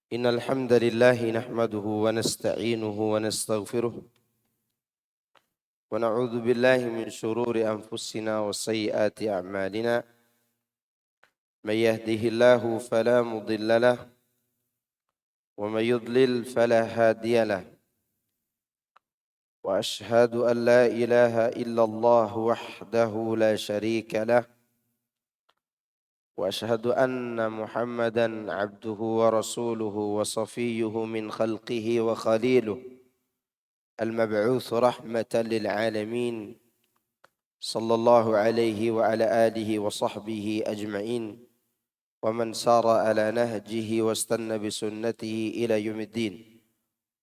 إن الحمد لله نحمده ونستعينه ونستغفره ونعوذ بالله من شرور أنفسنا وسيئات أعمالنا. من يهده الله فلا مضل له ومن يضلل فلا هادي له، وأشهد أن لا إله إلا الله وحده لا شريك له، وأشهد أن محمدا عبده ورسوله وصفيه من خلقه وخليله، المبعوث رحمة للعالمين، صلى الله عليه وعلى آله وصحبه أجمعين، ومن سار على نهجه واستنى بسنته إلى يوم الدين،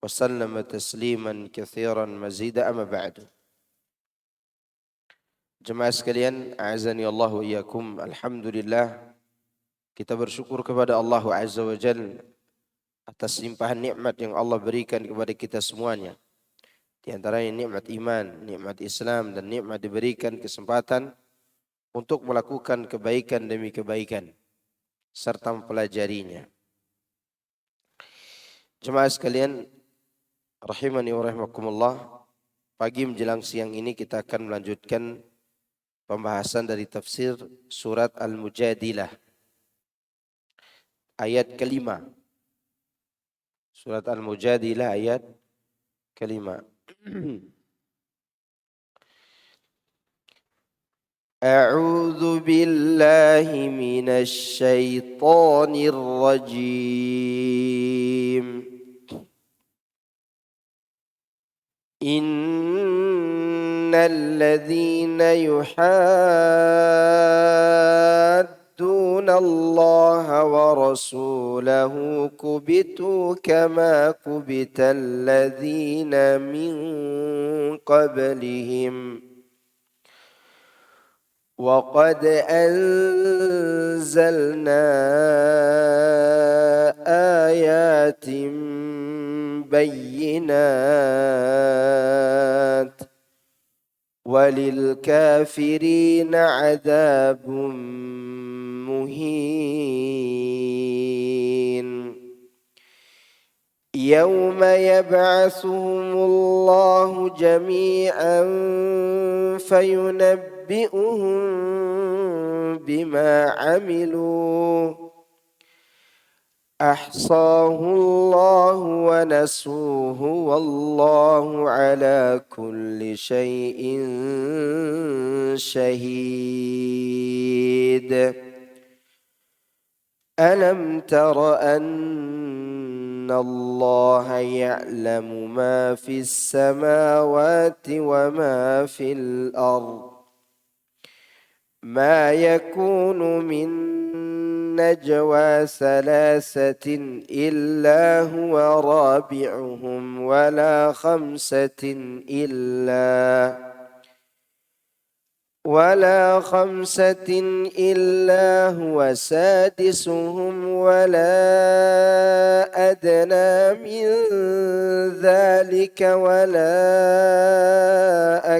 وسلم تسليما كثيرا مزيدا. أما بعد. Jemaah sekalian, a'azani Allah wa iyyakum. Alhamdulillah, kita bersyukur kepada Allah Azza wa Jalla atas limpahan nikmat yang Allah berikan kepada kita semuanya. Di antaranya nikmat iman, nikmat Islam, dan nikmat diberikan kesempatan untuk melakukan kebaikan demi kebaikan serta mempelajarinya. Jemaah sekalian, rahimani wa rahimakumullah, pagi menjelang siang ini kita akan melanjutkan pembahasan dari tafsir surat Al-Mujadilah ayat kelima. Surat Al-Mujadilah ayat kelima. A'udzu billahi minasy syaithanir rajim. Innal ladzina yuhadduna Allah wa rasulahu kubitu kama kubital ladzina min qablihim. وقد أنزلنا آيات بينات وللكافرين عذاب مهين يوم يبعثهم الله جميعا فينبئهم بما عملوا أحصاه الله ونسوه والله على كل شيء شهيد ألم تر أن الله يعلم ما في السماوات وما في الأرض ما يكون من نجوى ثلاثة إلا هو رابعهم ولا خمسة إلا هو سادسهم ولا أدنى من ذلك ولا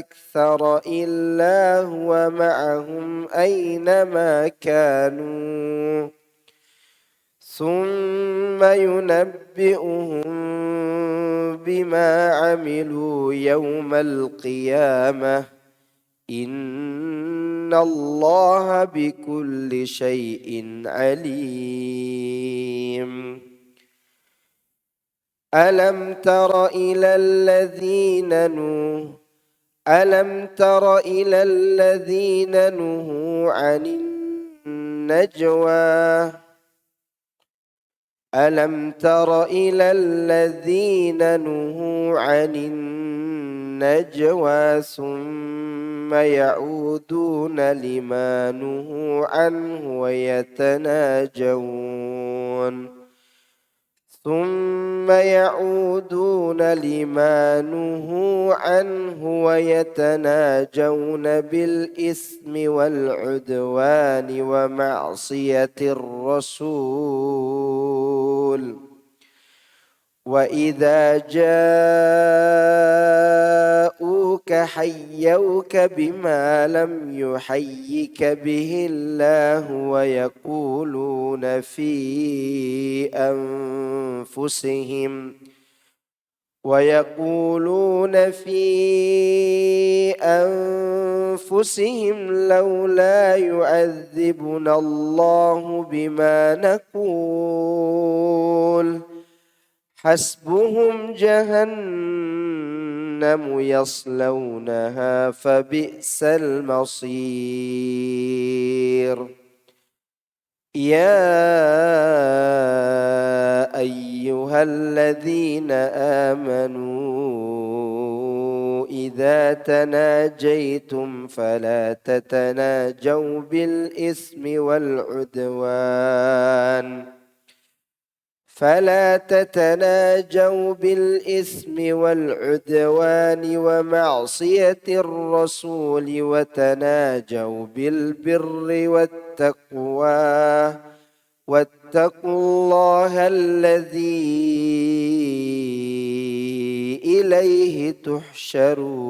أكثر إلا هو معهم أينما كانوا ثم ينبئهم بما عملوا يوم القيامة إن الله بكل شيء عليم ألم تر إلى الذين نهوا عن النجوى ثم يعودون لما نهوا عنه ويتناجون بالإثم والعدوان ومعصية الرسول وإذا جاءوك حيوك بما لم يحيك به الله ويقولون في أنفسهم لولا يعذبنا الله بما نقول حسبهم جهنم يصلونها فبئس المصير يا أيها الذين آمنوا إذا تناجيتم فلا تتناجوا بالإثم والعدوان ومعصية الرسول وتناجوا بالبر والتقوى واتقوا الله الذي إليه تحشرون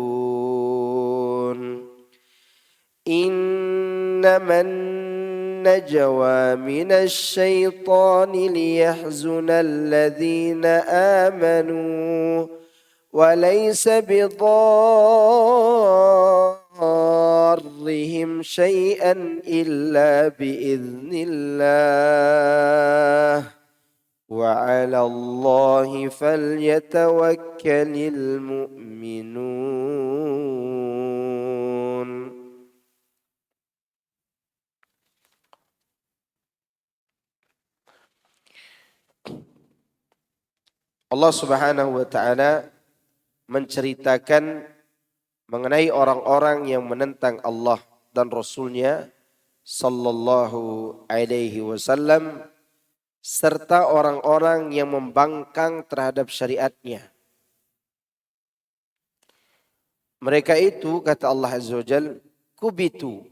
إنما النجوى من الشيطان ليحزن الذين آمنوا وليس بضارهم شيئا إلا بإذن الله وعلى الله فليتوكل المؤمنون. Allah Subhanahu wa taala menceritakan mengenai orang-orang yang menentang Allah dan Rasul-Nya sallallahu alaihi wasallam serta orang-orang yang membangkang terhadap syariatnya. Mereka itu, kata Allah Azza wa Jalla, kubitu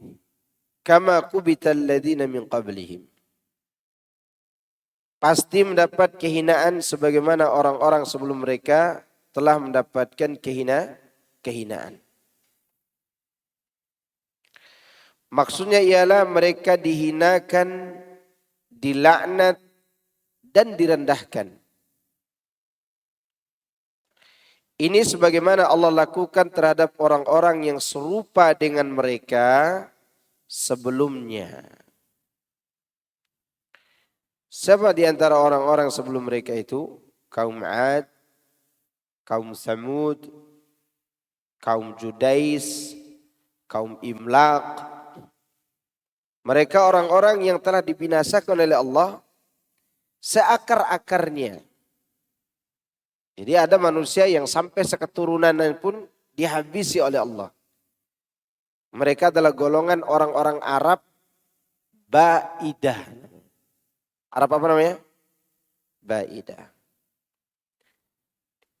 kama kubital ladzina min qablihim. Pasti mendapat kehinaan sebagaimana orang-orang sebelum mereka telah mendapatkan kehinaan. Maksudnya ialah mereka dihinakan, dilaknat, dan direndahkan. Ini sebagaimana Allah lakukan terhadap orang-orang yang serupa dengan mereka sebelumnya. Siapa di antara orang-orang sebelum mereka itu? Kaum Ad, kaum Samud, kaum Judais, kaum Imlaq. Mereka orang-orang yang telah dibinasakan oleh Allah seakar-akarnya. Jadi ada manusia yang sampai seketurunan pun dihabisi oleh Allah. Mereka adalah golongan orang-orang Arab Baidah. Arab apa namanya? Baidah.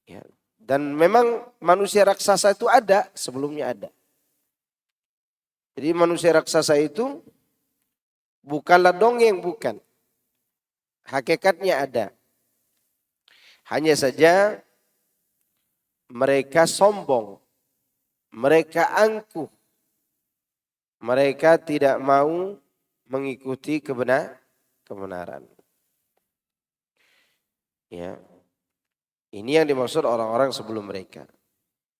Ya. Dan memang manusia raksasa itu ada, sebelumnya ada. Jadi manusia raksasa itu bukanlah dongeng, bukan. Hakikatnya ada. Hanya saja mereka sombong, mereka angkuh, mereka tidak mau mengikuti kebenaran. Ya. Ini yang dimaksud orang-orang sebelum mereka.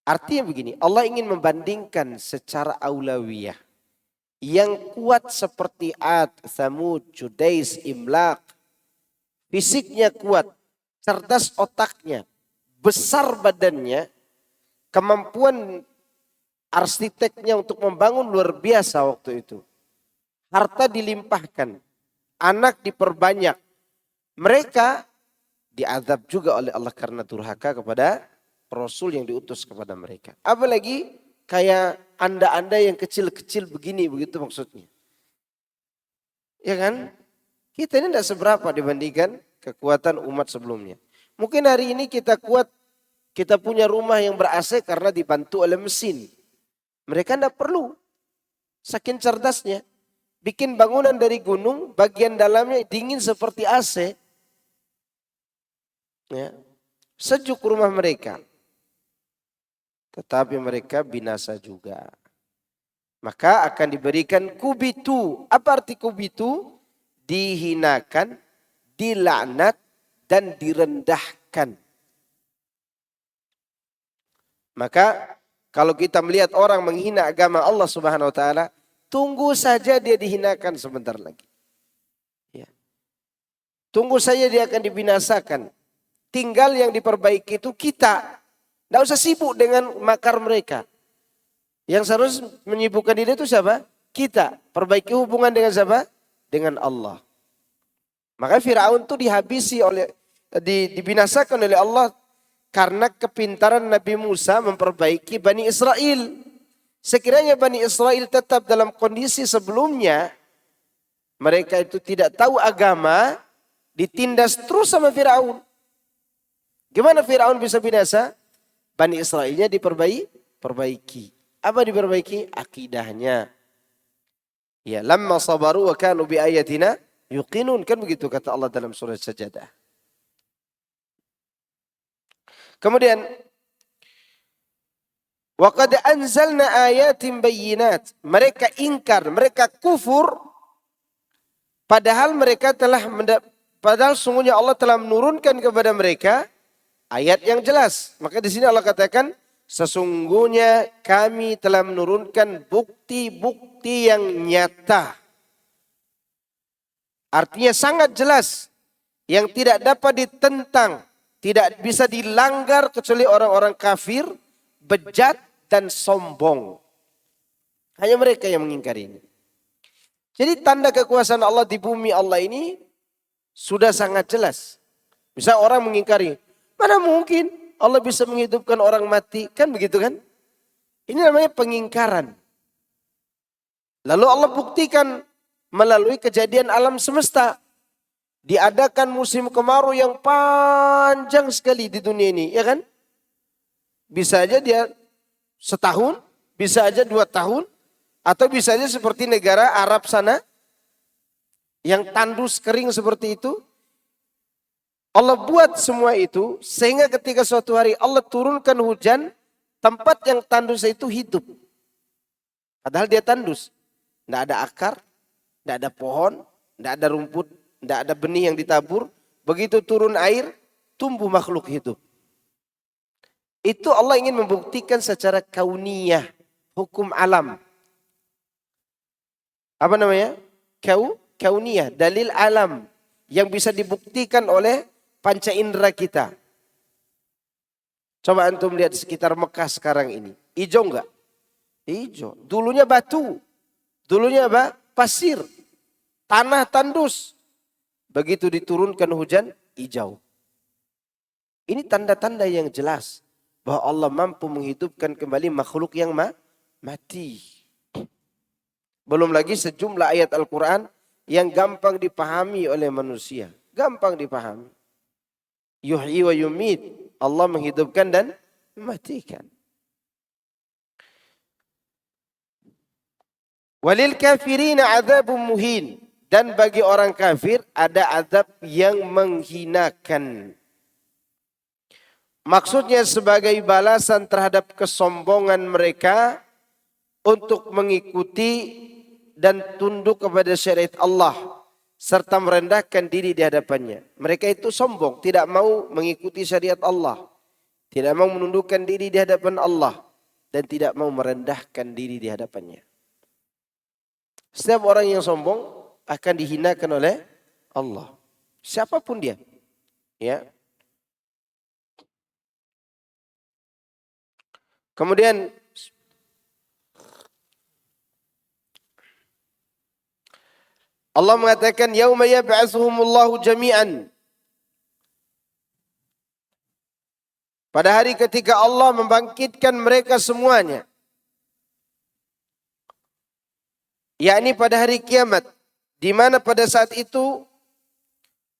Artinya begini, Allah ingin membandingkan secara aulawiyah. Yang kuat seperti Ad, Thamud, Judais, Imlaq. Fisiknya kuat, cerdas otaknya, besar badannya, kemampuan arsiteknya untuk membangun luar biasa waktu itu. Harta dilimpahkan, anak diperbanyak. Mereka diazab juga oleh Allah karena durhaka kepada Rasul yang diutus kepada mereka. Apalagi kayak anda-anda yang kecil-kecil begini, begitu maksudnya. Ya kan? Kita ini tidak seberapa dibandingkan kekuatan umat sebelumnya. Mungkin hari ini kita kuat, kita punya rumah yang ber-AC karena dibantu oleh mesin. Mereka tidak perlu. Saking cerdasnya. Bikin bangunan dari gunung, bagian dalamnya dingin seperti AC. Ya. Sejuk rumah mereka. tetapi mereka binasa juga. Maka akan diberikan kubitu. Apa arti kubitu? Dihinakan, dilaknat, dan direndahkan. Maka kalau kita melihat orang menghina agama Allah Subhanahu wa taala, tunggu saja dia dihinakan sebentar lagi. Ya. Tunggu saja dia akan dibinasakan. Tinggal yang diperbaiki itu kita. Tidak usah sibuk dengan makar mereka. Yang harus menyibukkan diri itu siapa? Kita. Perbaiki hubungan dengan siapa? Dengan Allah. Maka Firaun itu dibinasakan oleh Allah karena kepintaran Nabi Musa memperbaiki Bani Israel. Sekiranya Bani Israel tetap dalam kondisi sebelumnya, mereka itu tidak tahu agama, ditindas terus sama Firaun. Gimana Firaun bisa binasa? Bani Israelnya diperbaiki. Apa diperbaiki? Akidahnya. Ya, lamma sabaru wa kanu bi ayatina yuqinun, kan begitu kata Allah dalam surah Sajadah. Kemudian wa qad anzalna ayatin bayyinat. Mereka ingkar, mereka kufur padahal sungguhnya Allah telah menurunkan kepada mereka ayat yang jelas. Maka di sini Allah katakan, sesungguhnya kami telah menurunkan bukti-bukti yang nyata. Artinya sangat jelas. Yang tidak dapat ditentang. Tidak bisa dilanggar kecuali orang-orang kafir, bejat dan sombong. Hanya mereka yang mengingkari ini. Jadi tanda kekuasaan Allah di bumi Allah ini sudah sangat jelas. Bisa orang mengingkari. Mana mungkin Allah bisa menghidupkan orang mati, kan begitu kan? Ini namanya pengingkaran. Lalu Allah buktikan melalui kejadian alam semesta. Diadakan musim kemarau yang panjang sekali di dunia ini, ya kan? Bisa aja dia setahun, bisa aja 2 tahun, atau bisa aja seperti negara Arab sana, yang tandus kering seperti itu. Allah buat semua itu sehingga ketika suatu hari Allah turunkan hujan, tempat yang tandus itu hidup. Padahal dia tandus. Tidak ada akar, tidak ada pohon, tidak ada rumput, tidak ada benih yang ditabur. Begitu turun air, tumbuh makhluk hidup. Itu Allah ingin membuktikan secara kauniyah, hukum alam. Apa namanya? Kauniyah, dalil alam yang bisa dibuktikan oleh panca indera kita. Coba antum lihat sekitar Mekah sekarang ini. Hijau enggak? Hijau. Dulunya batu. Dulunya apa? Pasir. Tanah tandus. Begitu diturunkan hujan, hijau. Ini tanda-tanda yang jelas bahwa Allah mampu menghidupkan kembali makhluk yang mati. Belum lagi sejumlah ayat Al-Quran yang gampang dipahami oleh manusia. Gampang dipahami. Yuhyi wa yumit. Allah menghidupkan dan mematikan. Walil kafirina adzabun muhin. Dan bagi orang kafir ada azab yang menghinakan. Maksudnya sebagai balasan terhadap kesombongan mereka untuk mengikuti dan tunduk kepada syariat Allah serta merendahkan diri di hadapannya. Mereka itu sombong, tidak mau mengikuti syariat Allah, tidak mau menundukkan diri di hadapan Allah dan tidak mau merendahkan diri di hadapannya. Setiap orang yang sombong akan dihinakan oleh Allah. Siapapun dia. Ya. Kemudian Allah mengatakan yauma yab'atsuhumullahu jami'an. Pada hari ketika Allah membangkitkan mereka semuanya. Yakni pada hari kiamat, di mana pada saat itu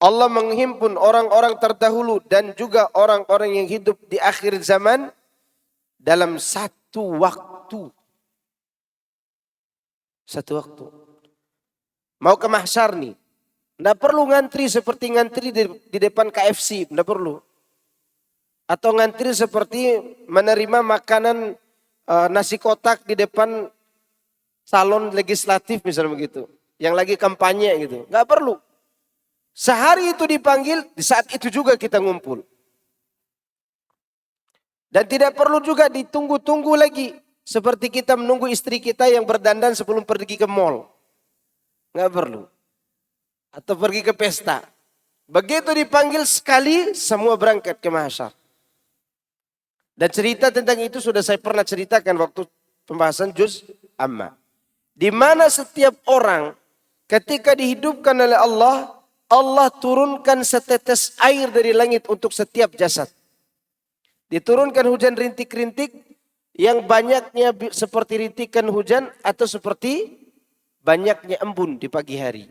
Allah menghimpun orang-orang terdahulu dan juga orang-orang yang hidup di akhir zaman dalam satu waktu. Satu waktu. Mau ke mahsyar nih. Tidak perlu ngantri seperti ngantri di depan KFC. Tidak perlu. Atau ngantri seperti menerima makanan nasi kotak di depan salon legislatif misalnya begitu. Yang lagi kampanye gitu. Nggak perlu. Sehari itu dipanggil, di saat itu juga kita ngumpul. Dan tidak perlu juga ditunggu-tunggu lagi. Seperti kita menunggu istri kita yang berdandan sebelum pergi ke mall. Nggak perlu. Atau pergi ke pesta. Begitu dipanggil sekali, semua berangkat ke mahsyar. Dan cerita tentang itu sudah saya pernah ceritakan waktu pembahasan juz amma. Di mana setiap orang ketika dihidupkan oleh Allah, Allah turunkan setetes air dari langit untuk setiap jasad. Diturunkan hujan rintik-rintik yang banyaknya seperti rintikan hujan atau seperti banyaknya embun di pagi hari.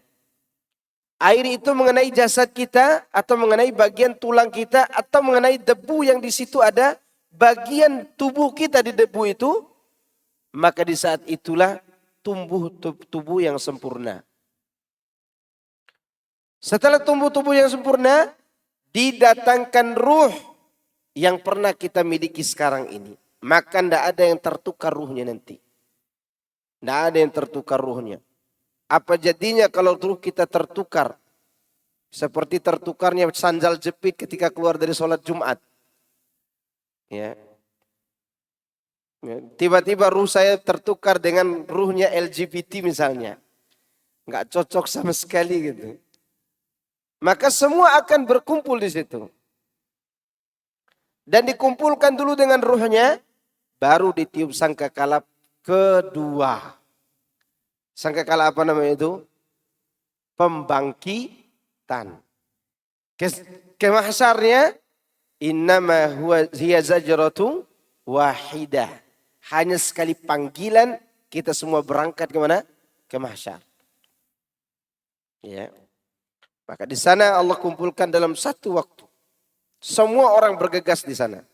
Air itu mengenai jasad kita atau mengenai bagian tulang kita atau mengenai debu yang di situ ada bagian tubuh kita di debu itu, maka di saat itulah tumbuh tubuh yang sempurna. Setelah tumbuh tubuh yang sempurna, didatangkan ruh yang pernah kita miliki sekarang ini. Maka tidak ada yang tertukar ruhnya nanti. Tidak ada yang tertukar ruhnya. Apa jadinya kalau ruh kita tertukar? Seperti tertukarnya sandal jepit ketika keluar dari sholat Jumat. Ya. Tiba-tiba ruh saya tertukar dengan ruhnya LGBT misalnya. Nggak cocok sama sekali gitu. Maka semua akan berkumpul di situ. Dan dikumpulkan dulu dengan ruhnya, baru ditiup sangkakala kedua. Sangkakala apa namanya itu? Pembangkitan. Kemahsyarnya, innama huwa hiya zajratu wahidah. Hanya sekali panggilan kita semua berangkat ke mana? Ke mahsyar. Ya. Maka di sana Allah kumpulkan dalam satu waktu. Semua orang bergegas di sana.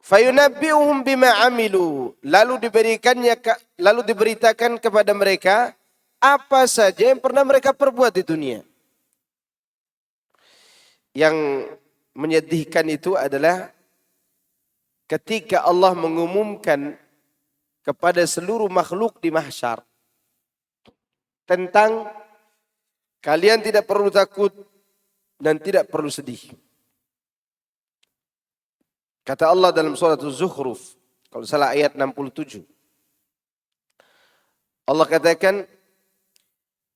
Fayunabbi'uhum bima amilu. Lalu diberitakan kepada mereka apa saja yang pernah mereka perbuat di dunia. Yang menyedihkan itu adalah ketika Allah mengumumkan kepada seluruh makhluk di mahsyar tentang kalian tidak perlu takut dan tidak perlu sedih. Kata Allah dalam surat Az-Zukhruf, kalau salah ayat 67. Allah katakan,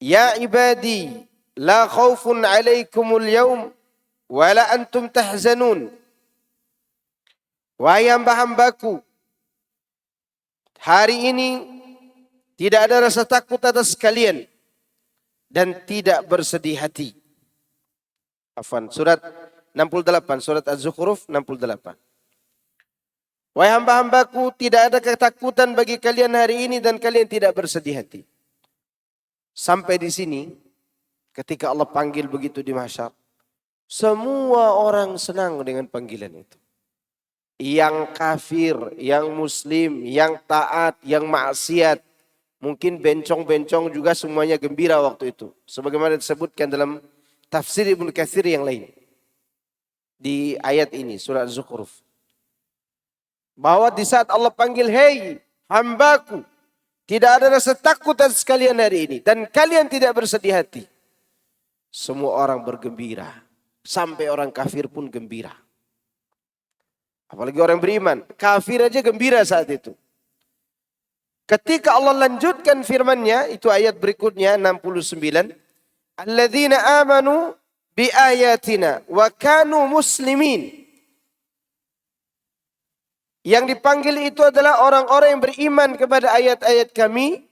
ya ibadi, la khawfun alaikumul yawm, wa la antum tahzanun. Wahai hamba-hambaku, hari ini tidak ada rasa takut atas kalian dan tidak bersedih hati. Afwan, surat 68, surat Az-Zukhruf 68. Wahai hamba-hambaku, tidak ada ketakutan bagi kalian hari ini dan kalian tidak bersedih hati. Sampai di sini, ketika Allah panggil begitu di mahsyar, semua orang senang dengan panggilan itu. Yang kafir, yang muslim, yang taat, yang maksiat, mungkin bencong-bencong juga semuanya gembira waktu itu. Sebagaimana disebutkan dalam tafsir Ibnu Katsir yang lain. Di ayat ini, surah Az-Zukhruf. Bahwa di saat Allah panggil, hei hambaku, tidak ada rasa takut atas kalian hari ini. Dan kalian tidak bersedih hati. Semua orang bergembira. Sampai orang kafir pun gembira. Apalagi orang beriman. Kafir aja gembira saat itu. Ketika Allah lanjutkan firman-Nya, itu ayat berikutnya 69. Alladzina amanu bi ayatina wa kanu muslimin. Yang dipanggil itu adalah orang-orang yang beriman kepada ayat-ayat kami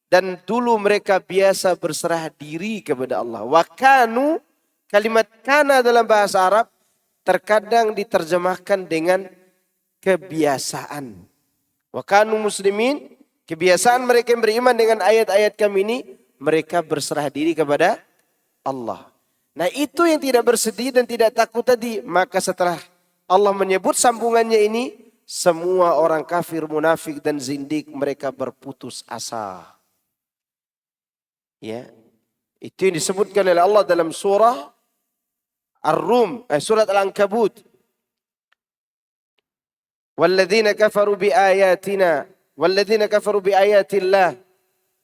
dan dulu mereka biasa berserah diri kepada Allah. Wa kanu, kalimat kana dalam bahasa Arab terkadang diterjemahkan dengan kebiasaan. Wa kanu muslimin, kebiasaan mereka yang beriman dengan ayat-ayat kami ini, mereka berserah diri kepada Allah. Nah itu yang tidak bersedih dan tidak takut tadi. Maka setelah Allah menyebut sambungannya ini, semua orang kafir, munafik dan zindik mereka berputus asa. Ya, itu yang disebutkan oleh Allah dalam surah Ar-Rum, surat Al-Ankabut. Walladzina kafaru biayatina walladzina kafaru biayatillah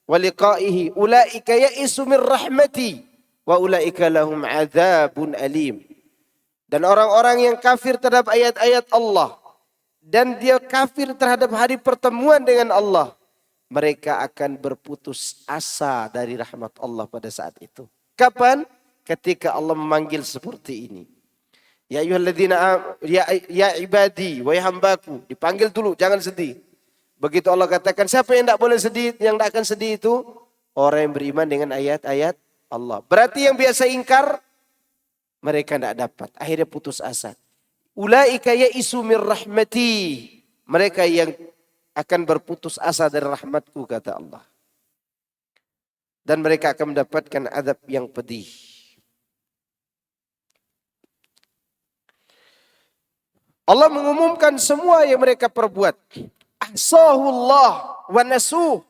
wa liqa'ihi ulaika ya'isu min rahmati wa ulaika lahum adzabun alim. Dan orang-orang yang kafir terhadap ayat-ayat Allah dan dia kafir terhadap hari pertemuan dengan Allah, mereka akan berputus asa dari rahmat Allah pada saat itu. Kapan? Ketika Allah memanggil seperti ini. Ya ayyuhalladzina ya ibadi, wahai hambaku, dipanggil dulu, jangan sedih. Begitu Allah katakan, siapa yang tidak boleh sedih, yang tidak akan sedih itu orang yang beriman dengan ayat-ayat Allah. Berarti yang biasa ingkar, mereka tidak dapat. Akhirnya putus asa. Ulaika ya'isu min rahmati. Mereka yang akan berputus asa dari rahmatku, kata Allah. Dan mereka akan mendapatkan azab yang pedih. Allah mengumumkan semua yang mereka perbuat. Ahsahullah wa nasuh.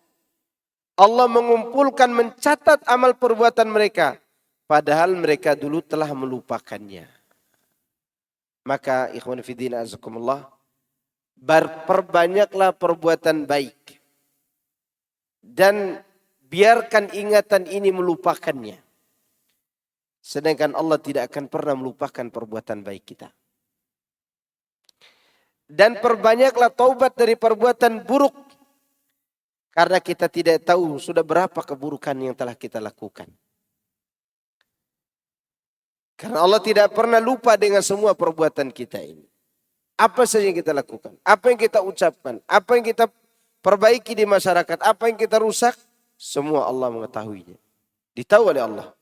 Allah mengumpulkan, mencatat amal perbuatan mereka. Padahal mereka dulu telah melupakannya. Maka ikhwan fiddin azakumullah, perbanyaklah perbuatan baik. Dan biarkan ingatan ini melupakannya. Sedangkan Allah tidak akan pernah melupakan perbuatan baik kita. Dan perbanyaklah taubat dari perbuatan buruk. Karena kita tidak tahu sudah berapa keburukan yang telah kita lakukan. Karena Allah tidak pernah lupa dengan semua perbuatan kita ini. Apa saja yang kita lakukan, apa yang kita ucapkan, apa yang kita perbaiki di masyarakat, apa yang kita rusak, semua Allah mengetahuinya. Ditahu oleh Allah.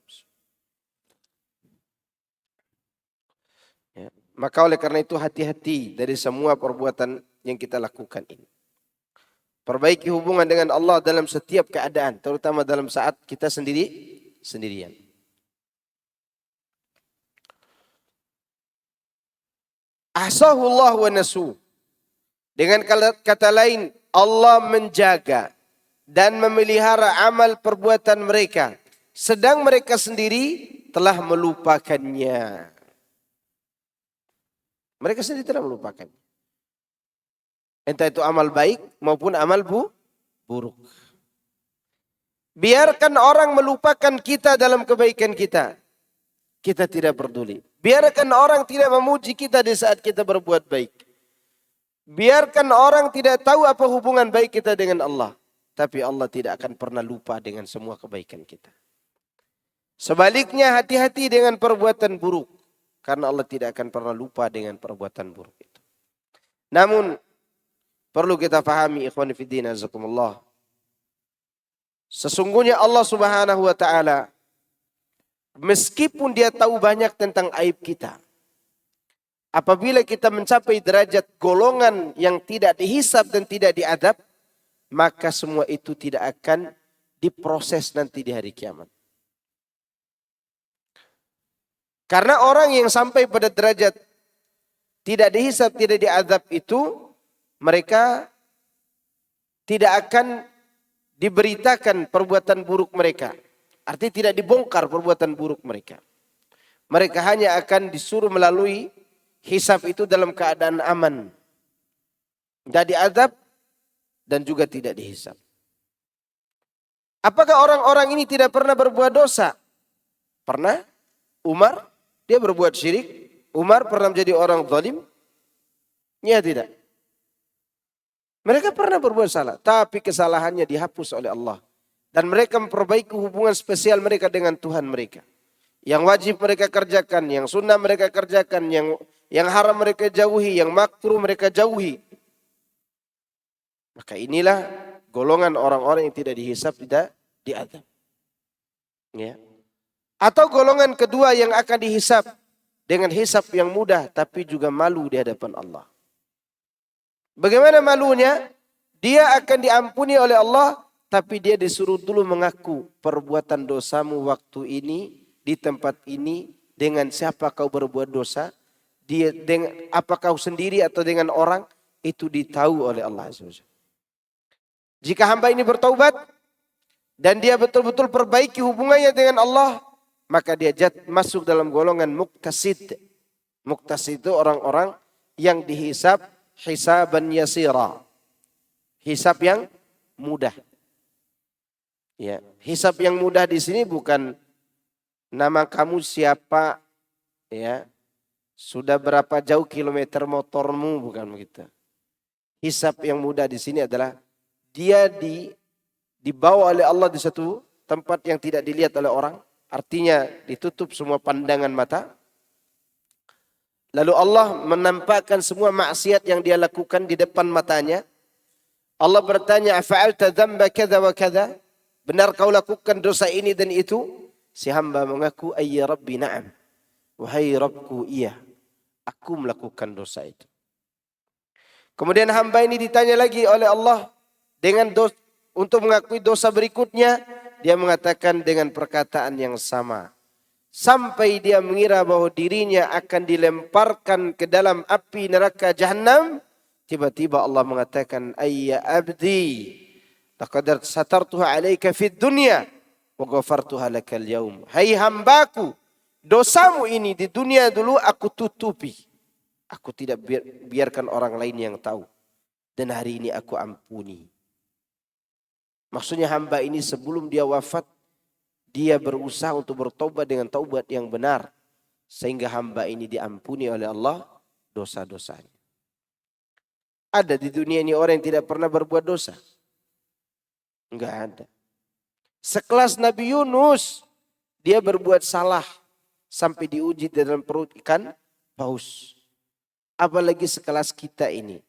Ya. Maka oleh karena itu hati-hati dari semua perbuatan yang kita lakukan ini. Perbaiki hubungan dengan Allah dalam setiap keadaan, terutama dalam saat kita sendirian. Ahsahullah wa nasu. Dengan kata lain, Allah menjaga dan memelihara amal perbuatan mereka, sedang mereka sendiri telah melupakannya. Mereka sendiri telah melupakan. Entah itu amal baik maupun amal buruk. Biarkan orang melupakan kita dalam kebaikan kita. Kita tidak peduli. Biarkan orang tidak memuji kita di saat kita berbuat baik. Biarkan orang tidak tahu apa hubungan baik kita dengan Allah. Tapi Allah tidak akan pernah lupa dengan semua kebaikan kita. Sebaliknya hati-hati dengan perbuatan buruk. Karena Allah tidak akan pernah lupa dengan perbuatan buruk itu. Namun perlu kita pahami ikhwan fiddin azakumullah. Sesungguhnya Allah Subhanahu wa taala, meskipun dia tahu banyak tentang aib kita, apabila kita mencapai derajat golongan yang tidak dihisab dan tidak diadab, maka semua itu tidak akan diproses nanti di hari kiamat. Karena orang yang sampai pada derajat tidak dihisab, tidak diadab itu, mereka tidak akan diberitakan perbuatan buruk mereka. Artinya tidak dibongkar perbuatan buruk mereka. Mereka hanya akan disuruh melalui hisab itu dalam keadaan aman. Tidak diadab dan juga tidak dihisab. Apakah orang-orang ini tidak pernah berbuat dosa? Pernah. Umar, dia berbuat syirik. Umar pernah menjadi orang zalim? Ya tidak. Mereka pernah berbuat salah, tapi kesalahannya dihapus oleh Allah. Dan mereka memperbaiki hubungan spesial mereka dengan Tuhan mereka. Yang wajib mereka kerjakan, yang sunnah mereka kerjakan, yang haram mereka jauhi, yang makruh mereka jauhi. Maka inilah golongan orang-orang yang tidak dihisab, tidak diadab. Ya. Atau golongan kedua yang akan dihisab dengan hisab yang mudah tapi juga malu di hadapan Allah. Bagaimana malunya? Dia akan diampuni oleh Allah tapi dia disuruh dulu mengaku perbuatan dosamu waktu ini di tempat ini, dengan siapa kau berbuat dosa, dia dengan apa kau sendiri atau dengan orang, itu ditahu oleh Allah Azza wa Jalla. Jika hamba ini bertaubat dan dia betul-betul perbaiki hubungannya dengan Allah, maka dia masuk dalam golongan muktasid. Muktasid itu orang-orang yang dihisab hisaban yasira. Hisab yang mudah. Ya, hisab yang mudah di sini bukan nama kamu siapa, ya, sudah berapa jauh kilometer motormu, bukan begitu. Hisab yang mudah di sini adalah dia dibawa oleh Allah di satu tempat yang tidak dilihat oleh orang. Artinya ditutup semua pandangan mata. Lalu Allah menampakkan semua maksiat yang dia lakukan di depan matanya. Allah bertanya, "Afa'alta dzamba kadza wa kadza?" Benar kau lakukan dosa ini dan itu? Si hamba mengaku, "Ayya Rabbi na'am." Wahai Rabbku, iya, aku melakukan dosa itu. Kemudian hamba ini ditanya lagi oleh Allah dengan untuk mengakui dosa berikutnya, dia mengatakan dengan perkataan yang sama. Sampai dia mengira bahwa dirinya akan dilemparkan ke dalam api neraka Jahannam. Tiba-tiba Allah mengatakan, "Ayya abdi, laqad satartuha 'alaika fid dunya wa ghafartuha lakal yaum." Hai hambaku, dosamu ini di dunia dulu aku tutupi. Aku tidak biarkan orang lain yang tahu. Dan hari ini aku ampuni. Maksudnya hamba ini sebelum dia wafat, dia berusaha untuk bertobat dengan taubat yang benar. Sehingga hamba ini diampuni oleh Allah dosa-dosanya. Ada di dunia ini orang yang tidak pernah berbuat dosa? Enggak ada. Sekelas Nabi Yunus, dia berbuat salah sampai diuji dalam perut ikan paus. Apalagi sekelas kita ini.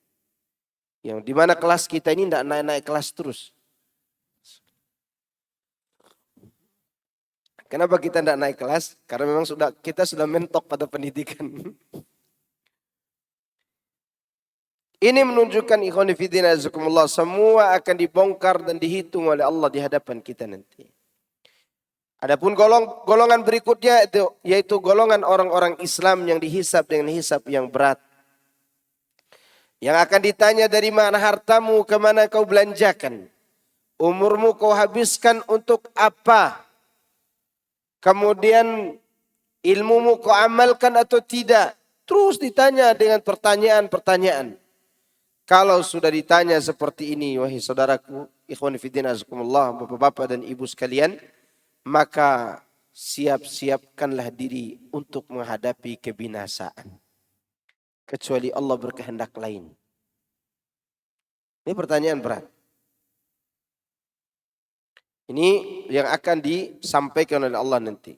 Yang dimana kelas kita ini tidak naik-naik kelas terus. Kenapa kita tidak naik kelas? Karena memang kita sudah mentok pada pendidikan. Ini menunjukkan ikhwan fillah azakumullah, semua akan dibongkar dan dihitung oleh Allah di hadapan kita nanti. Adapun golongan berikutnya yaitu golongan orang-orang Islam yang dihisab dengan hisab yang berat. Yang akan ditanya, dari mana hartamu, kemana kau belanjakan? Umurmu kau habiskan untuk apa? Kemudian ilmumu kau amalkan atau tidak? Terus ditanya dengan pertanyaan-pertanyaan. Kalau sudah ditanya seperti ini, wahai saudaraku, ikhwan fillah azakumullah, bapak-bapak dan ibu sekalian, maka siapkanlah diri untuk menghadapi kebinasaan. Kecuali Allah berkehendak lain. Ini pertanyaan berat. Ini yang akan disampaikan oleh Allah nanti.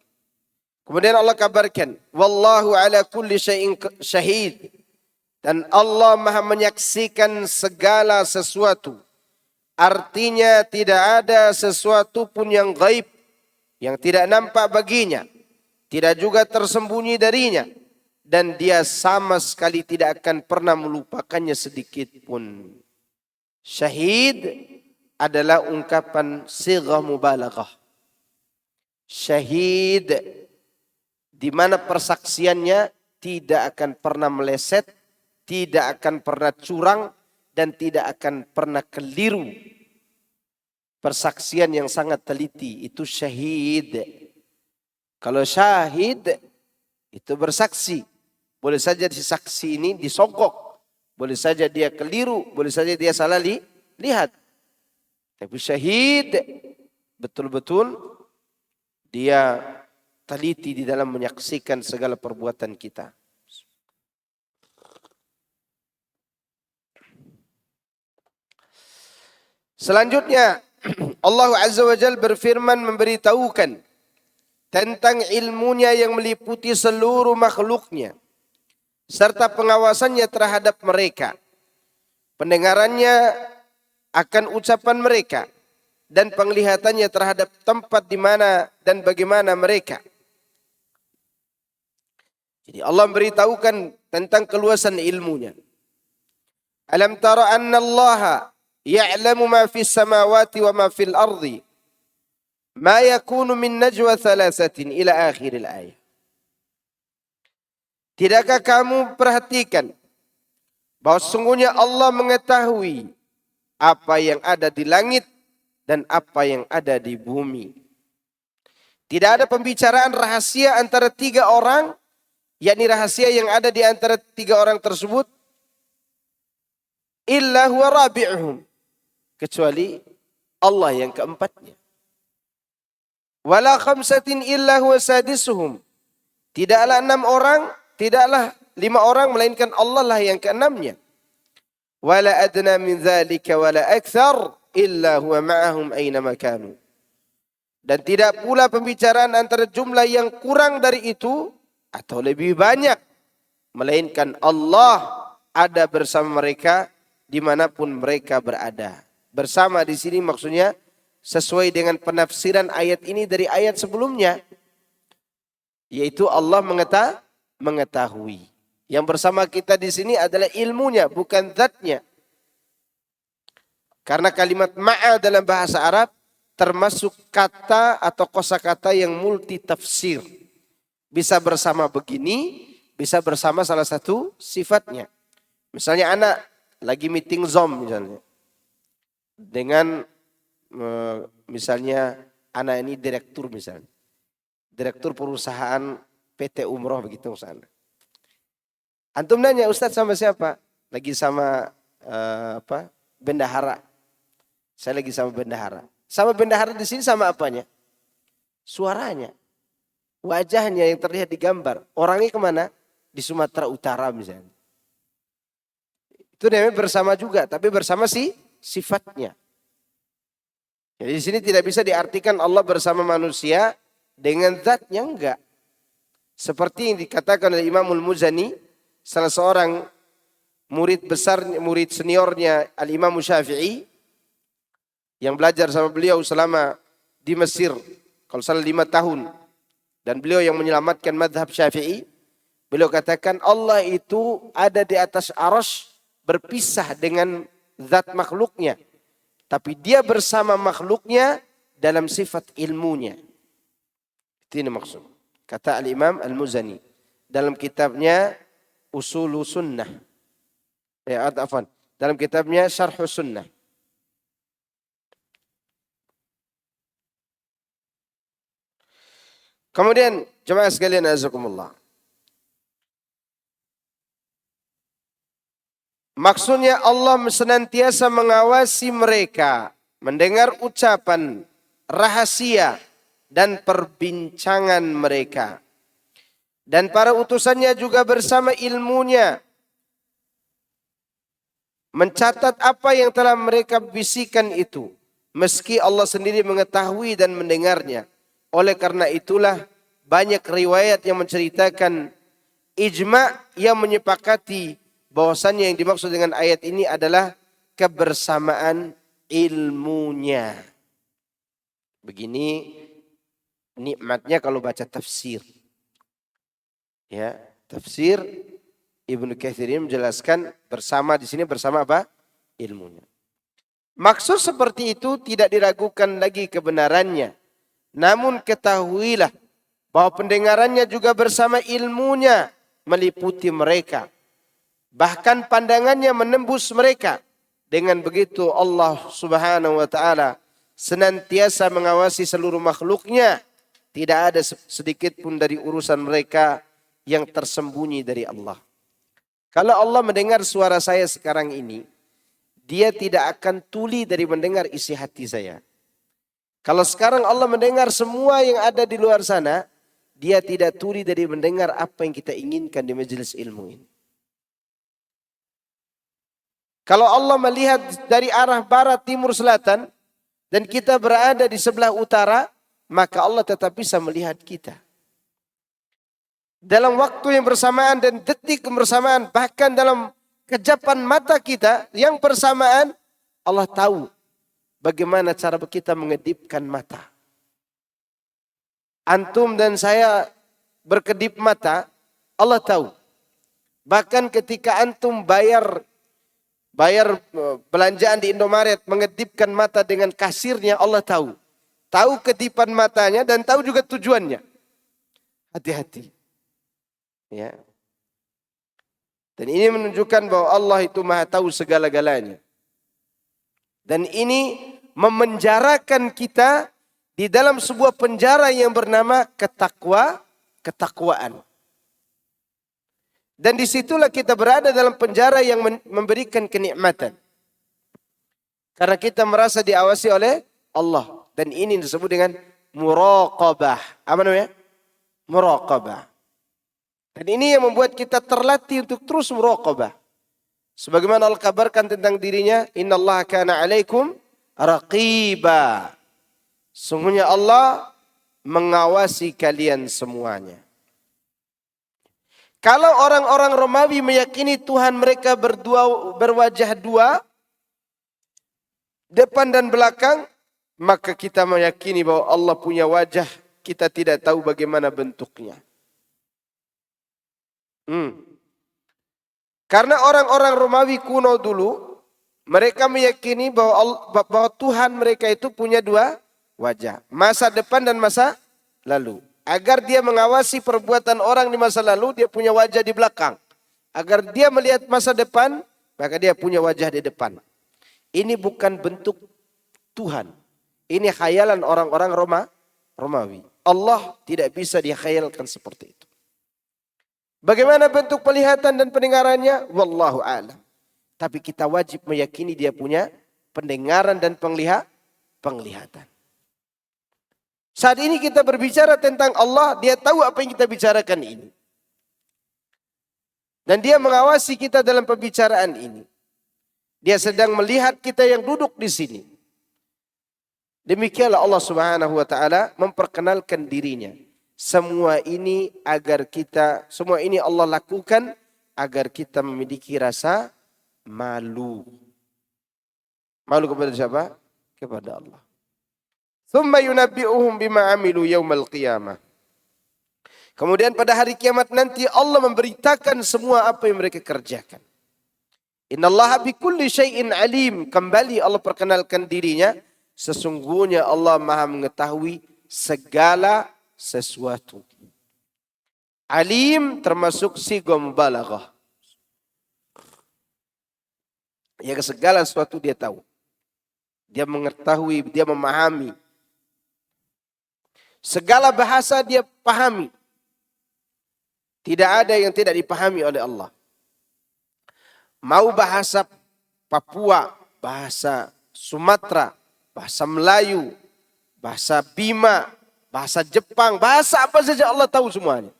Kemudian Allah kabarkan, "Wallahu ala kulli syai'in syahid." Dan Allah Maha menyaksikan segala sesuatu. Artinya tidak ada sesuatu pun yang gaib, yang tidak nampak baginya, tidak juga tersembunyi darinya, dan dia sama sekali tidak akan pernah melupakannya sedikit pun. Syahid adalah ungkapan sighah mubalaghah. Syahid di mana persaksiannya tidak akan pernah meleset, tidak akan pernah curang, dan tidak akan pernah keliru. Persaksian yang sangat teliti itu syahid. Kalau syahid itu bersaksi, boleh saja si saksi ini disogok, boleh saja dia keliru, boleh saja dia salah lihat. Tapi syahid betul-betul dia teliti di dalam menyaksikan segala perbuatan kita. Selanjutnya Allah Azza wa Jalla berfirman memberitahukan tentang ilmunya yang meliputi seluruh makhluknya serta pengawasannya terhadap mereka, pendengarannya akan ucapan mereka, dan penglihatannya terhadap tempat di mana dan bagaimana mereka. Jadi Allah memberitahukan tentang keluasan ilmunya. Alam tara anna Allah ya'lamu ma fis samawati wa ma fil ardi ma yakunu min najwa thalathatin ila akhiril ayat. Tidakkah kamu perhatikan bahwa sesungguhnya Allah mengetahui apa yang ada di langit dan apa yang ada di bumi. Tidak ada pembicaraan rahasia antara 3 orang, yakni rahasia yang ada di antara 3 orang tersebut, illa huwa rabi'uhum, kecuali Allah yang keempatnya. Wala khamsatin illa huwa sadisuhum. Tidaklah 6 orang, tidaklah 5 orang, melainkan Allah lah yang keenamnya. Wala adna min dzalika wala akthar illa huwa ma'ahum aynama kanu. Dan tidak pula pembicaraan antara jumlah yang kurang dari itu atau lebih banyak, melainkan Allah ada bersama mereka dimanapun mereka berada. Bersama di sini maksudnya sesuai dengan penafsiran ayat ini dari ayat sebelumnya, yaitu Allah mengetahui. Yang bersama kita di sini adalah ilmunya, bukan zatnya. Karena kalimat ma'a dalam bahasa Arab termasuk kata atau kosakata yang multi tafsir. Bisa bersama begini, bisa bersama salah satu sifatnya. Misalnya anak lagi meeting Zoom misalnya. Dengan misalnya anak ini direktur misalnya. Direktur perusahaan PT Umroh begitu misalnya. Antum nanya, Ustadz sama siapa? Lagi sama bendahara. Saya lagi sama bendahara. Sama bendahara di sini sama apanya? Suaranya. Wajahnya yang terlihat di gambar. Orangnya kemana? Di Sumatera Utara misalnya. Itu namanya bersama juga, tapi bersama sifatnya. Jadi di sini tidak bisa diartikan Allah bersama manusia dengan zatnya, enggak. Seperti yang dikatakan oleh Imam Al-Muzani, salah seorang murid besar, murid seniornya Al-Imam Syafi'i, yang belajar sama beliau selama di Mesir, kalau salah 5 tahun. Dan beliau yang menyelamatkan madhab Syafi'i. Beliau katakan Allah itu ada di atas arsy, berpisah dengan zat makhluknya. Tapi dia bersama makhluknya dalam sifat ilmunya. Itu ini maksud. Kata Al-Imam Al-Muzani dalam kitabnya Usulu Sunnah. Dalam kitabnya Syarh Sunnah. Kemudian jemaah sekalian azakumullah. Maksudnya Allah senantiasa mengawasi mereka, mendengar ucapan, rahasia, dan perbincangan mereka. Dan para utusannya juga bersama ilmunya, mencatat apa yang telah mereka bisikan itu, meski Allah sendiri mengetahui dan mendengarnya. Oleh karena itulah banyak riwayat yang menceritakan ijma' yang menyepakati bahwasannya yang dimaksud dengan ayat ini adalah kebersamaan ilmunya. Begini nikmatnya kalau baca tafsir. Ya, tafsir Ibnu Katsir menjelaskan bersama di sini bersama apa? Ilmunya. Maksud seperti itu tidak diragukan lagi kebenarannya. Namun ketahuilah bahwa pendengarannya juga bersama ilmunya meliputi mereka. Bahkan pandangannya menembus mereka. Dengan begitu Allah Subhanahu wa taala senantiasa mengawasi seluruh makhluknya. Tidak ada sedikit pun dari urusan mereka yang tersembunyi dari Allah. Kalau Allah mendengar suara saya sekarang ini, Dia tidak akan tuli dari mendengar isi hati saya. Kalau sekarang Allah mendengar semua yang ada di luar sana, Dia tidak tuli dari mendengar apa yang kita inginkan di majelis ilmu ini. Kalau Allah melihat dari arah barat, timur, selatan, dan kita berada di sebelah utara, maka Allah tetap bisa melihat kita. Dalam waktu yang bersamaan dan detik yang bersamaan, bahkan dalam kejapan mata kita yang bersamaan, Allah tahu bagaimana cara kita mengedipkan mata. Antum dan saya berkedip mata, Allah tahu. Bahkan ketika antum bayar belanjaan di Indomaret, mengedipkan mata dengan kasirnya, Allah tahu. Tahu kedipan matanya dan tahu juga tujuannya. Hati-hati. Ya. Dan ini menunjukkan bahwa Allah itu Maha tahu segala-galanya. Dan ini memenjarakan kita di dalam sebuah penjara yang bernama ketakwaan. Dan disitulah kita berada dalam penjara yang memberikan kenikmatan. Karena kita merasa diawasi oleh Allah. Dan ini disebut dengan muraqabah. Apa namanya? Muraqabah. Dan ini yang membuat kita terlatih untuk terus muraqabah. Sebagaimana Allah kabarkan tentang dirinya, innallaha kana 'alaikum raqiba. Sungguhnya Allah mengawasi kalian semuanya. Kalau orang-orang Romawi meyakini Tuhan mereka berwajah dua, depan dan belakang, maka kita meyakini bahwa Allah punya wajah, kita tidak tahu bagaimana bentuknya. Karena orang-orang Romawi kuno dulu, mereka meyakini bahwa Tuhan mereka itu punya dua wajah. Masa depan dan masa lalu. Agar dia mengawasi perbuatan orang di masa lalu, dia punya wajah di belakang. Agar dia melihat masa depan, maka dia punya wajah di depan. Ini bukan bentuk Tuhan. Ini khayalan orang-orang Romawi. Allah tidak bisa dikhayalkan seperti itu. Bagaimana bentuk penglihatan dan pendengarannya? Wallahu a'lam. Tapi kita wajib meyakini dia punya pendengaran dan penglihatan. Saat ini kita berbicara tentang Allah, dia tahu apa yang kita bicarakan ini. Dan dia mengawasi kita dalam pembicaraan ini. Dia sedang melihat kita yang duduk di sini. Demikianlah Allah Subhanahu wa taala memperkenalkan dirinya. Semua ini Allah lakukan agar kita memiliki rasa malu. Malu kepada siapa? Kepada Allah. Tsumma yunabbi'uhum bima 'amilu yaumal qiyamah. Kemudian pada hari kiamat nanti Allah memberitakan semua apa yang mereka kerjakan. Innallaha bikulli syai'in alim. Kembali Allah perkenalkan dirinya. Sesungguhnya Allah Maha mengetahui segala sesuatu. Alim termasuk sigha mubalaghah. Ya, segala sesuatu dia tahu. Dia mengetahui, dia memahami. Segala bahasa dia pahami. Tidak ada yang tidak dipahami oleh Allah. Mau bahasa Papua, bahasa Sumatera, bahasa Melayu, bahasa Bima, bahasa Jepang, bahasa apa saja Allah tahu semuanya.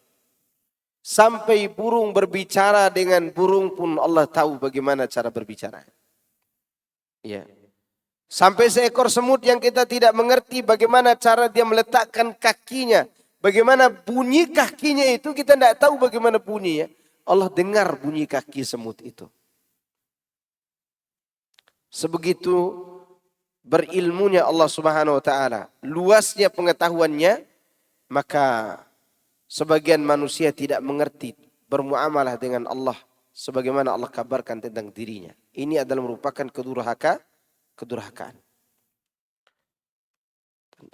Sampai burung berbicara dengan burung pun Allah tahu bagaimana cara berbicara. Ya. Sampai seekor semut yang kita tidak mengerti bagaimana cara dia meletakkan kakinya. Bagaimana bunyi kakinya itu kita tidak tahu bagaimana bunyinya. Allah dengar bunyi kaki semut itu. Sebegitu berilmunya Allah Subhanahu wa taala, luasnya pengetahuannya, maka sebagian manusia tidak mengerti bermuamalah dengan Allah sebagaimana Allah kabarkan tentang dirinya. Ini adalah merupakan kedurhakaan.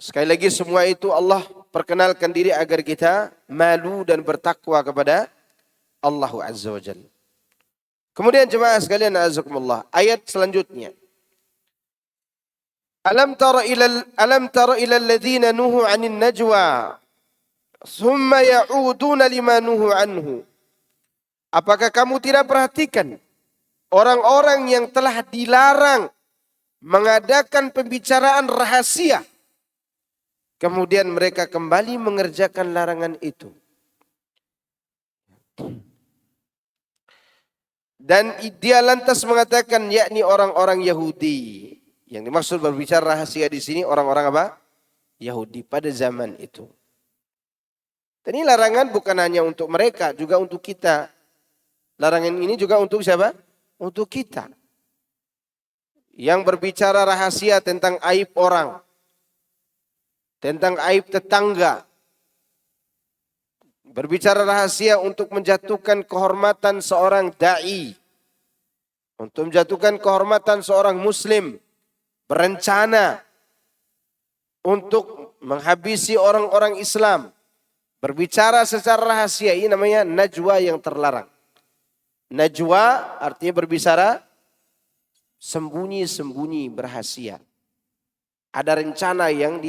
Sekali lagi semua itu Allah perkenalkan diri agar kita malu dan bertakwa kepada Allah Azza wa Jalla. Kemudian jemaah sekalian azakumullah, ayat selanjutnya. Alam tara ila alladhina nuhu 'anil najwa thumma ya'uduna lima nuhu anhu. Apakah kamu tidak perhatikan orang-orang yang telah dilarang mengadakan pembicaraan rahasia, kemudian mereka kembali mengerjakan larangan itu. Dan dia lantas mengatakan, yakni orang-orang Yahudi. Yang dimaksud berbicara rahasia di sini orang-orang apa? Yahudi pada zaman itu. Dan ini larangan bukan hanya untuk mereka, juga untuk kita. Larangan ini juga untuk siapa? Untuk kita. Yang berbicara rahasia tentang aib orang. Tentang aib tetangga. Berbicara rahasia untuk menjatuhkan kehormatan seorang da'i. Untuk menjatuhkan kehormatan seorang muslim. Berencana untuk menghabisi orang-orang Islam. Berbicara secara rahasia, ini namanya najwa yang terlarang. Najwa artinya berbicara sembunyi-sembunyi, berhasia. Ada rencana yang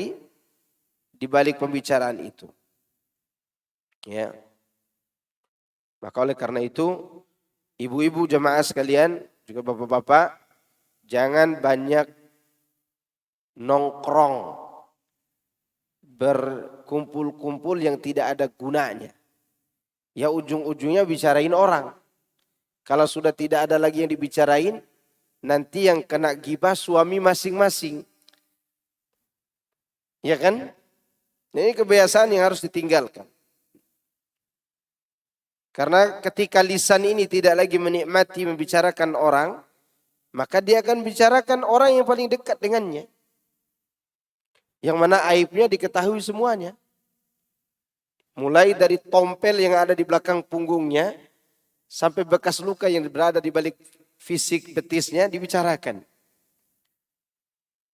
di balik pembicaraan itu. Ya. Maka oleh karena itu, ibu-ibu jemaah sekalian, juga bapak-bapak, jangan banyak nongkrong, berkumpul-kumpul yang tidak ada gunanya. Ya ujung-ujungnya bicarain orang. Kalau sudah tidak ada lagi yang dibicarain, nanti yang kena gibah suami masing-masing. Ya kan? Ini kebiasaan yang harus ditinggalkan. Karena ketika lisan ini tidak lagi menikmati membicarakan orang, maka dia akan bicarakan orang yang paling dekat dengannya. Yang mana aibnya diketahui semuanya. Mulai dari tompel yang ada di belakang punggungnya, sampai bekas luka yang berada di balik fisik betisnya dibicarakan.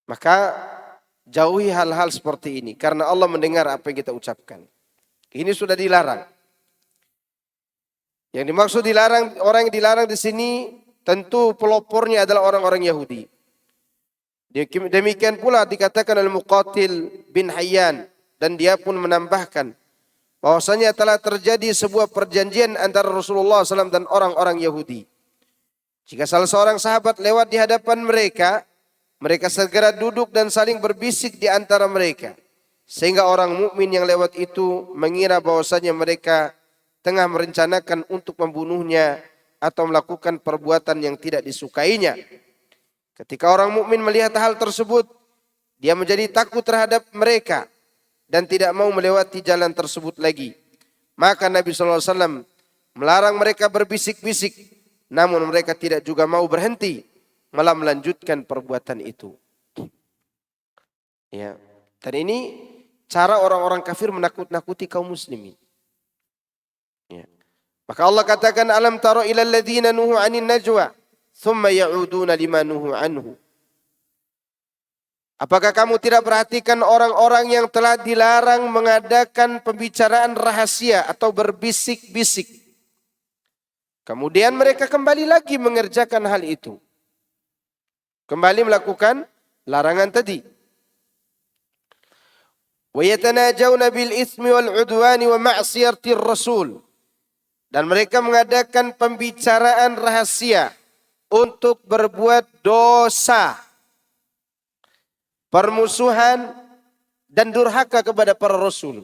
Maka jauhi hal-hal seperti ini. Karena Allah mendengar apa yang kita ucapkan. Ini sudah dilarang. Yang dimaksud dilarang, orang yang dilarang di sini tentu pelopornya adalah orang-orang Yahudi. Demikian pula dikatakan oleh Muqatil bin Hayyan. Dan dia pun menambahkan bahwasanya telah terjadi sebuah perjanjian antara Rasulullah SAW dan orang-orang Yahudi. Jika salah seorang sahabat lewat di hadapan mereka, mereka segera duduk dan saling berbisik di antara mereka. Sehingga orang mukmin yang lewat itu mengira bahwasanya mereka tengah merencanakan untuk membunuhnya atau melakukan perbuatan yang tidak disukainya. Ketika orang mukmin melihat hal tersebut, dia menjadi takut terhadap mereka dan tidak mau melewati jalan tersebut lagi. Maka Nabi SAW melarang mereka berbisik-bisik, namun mereka tidak juga mau berhenti, malah melanjutkan perbuatan itu. Ya, dan ini cara orang-orang kafir menakut-nakuti kaum muslimin. Ya. Maka Allah katakan, alam tara ilal ladzina nuhu 'anil najwa thumma ya'uduna lima nuhu anhu. Apakah kamu tidak perhatikan orang-orang yang telah dilarang mengadakan pembicaraan rahasia atau berbisik-bisik? Kemudian mereka kembali lagi mengerjakan hal itu. Kembali melakukan larangan tadi. Wa yatanajawna bil itsmi wal 'udwani wa ma'siyatir rasul. Dan mereka mengadakan pembicaraan rahasia untuk berbuat dosa, permusuhan, dan durhaka kepada para rasul.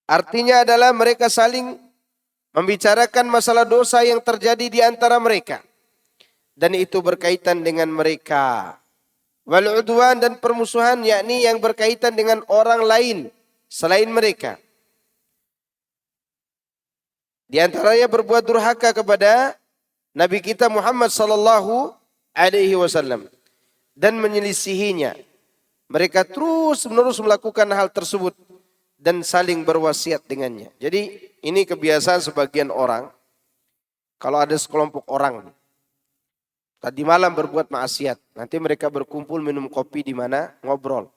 Artinya adalah mereka saling membicarakan masalah dosa yang terjadi di antara mereka. Dan itu berkaitan dengan mereka. Wal udwan, dan permusuhan, yakni yang berkaitan dengan orang lain selain mereka. Di antaranya berbuat durhaka kepada Nabi kita Muhammad sallallahu alaihi wasallam dan menyelisihinya. Mereka terus-menerus melakukan hal tersebut dan saling berwasiat dengannya. Jadi ini kebiasaan sebagian orang. Kalau ada sekelompok orang tadi malam berbuat maksiat, nanti mereka berkumpul minum kopi di mana, ngobrol.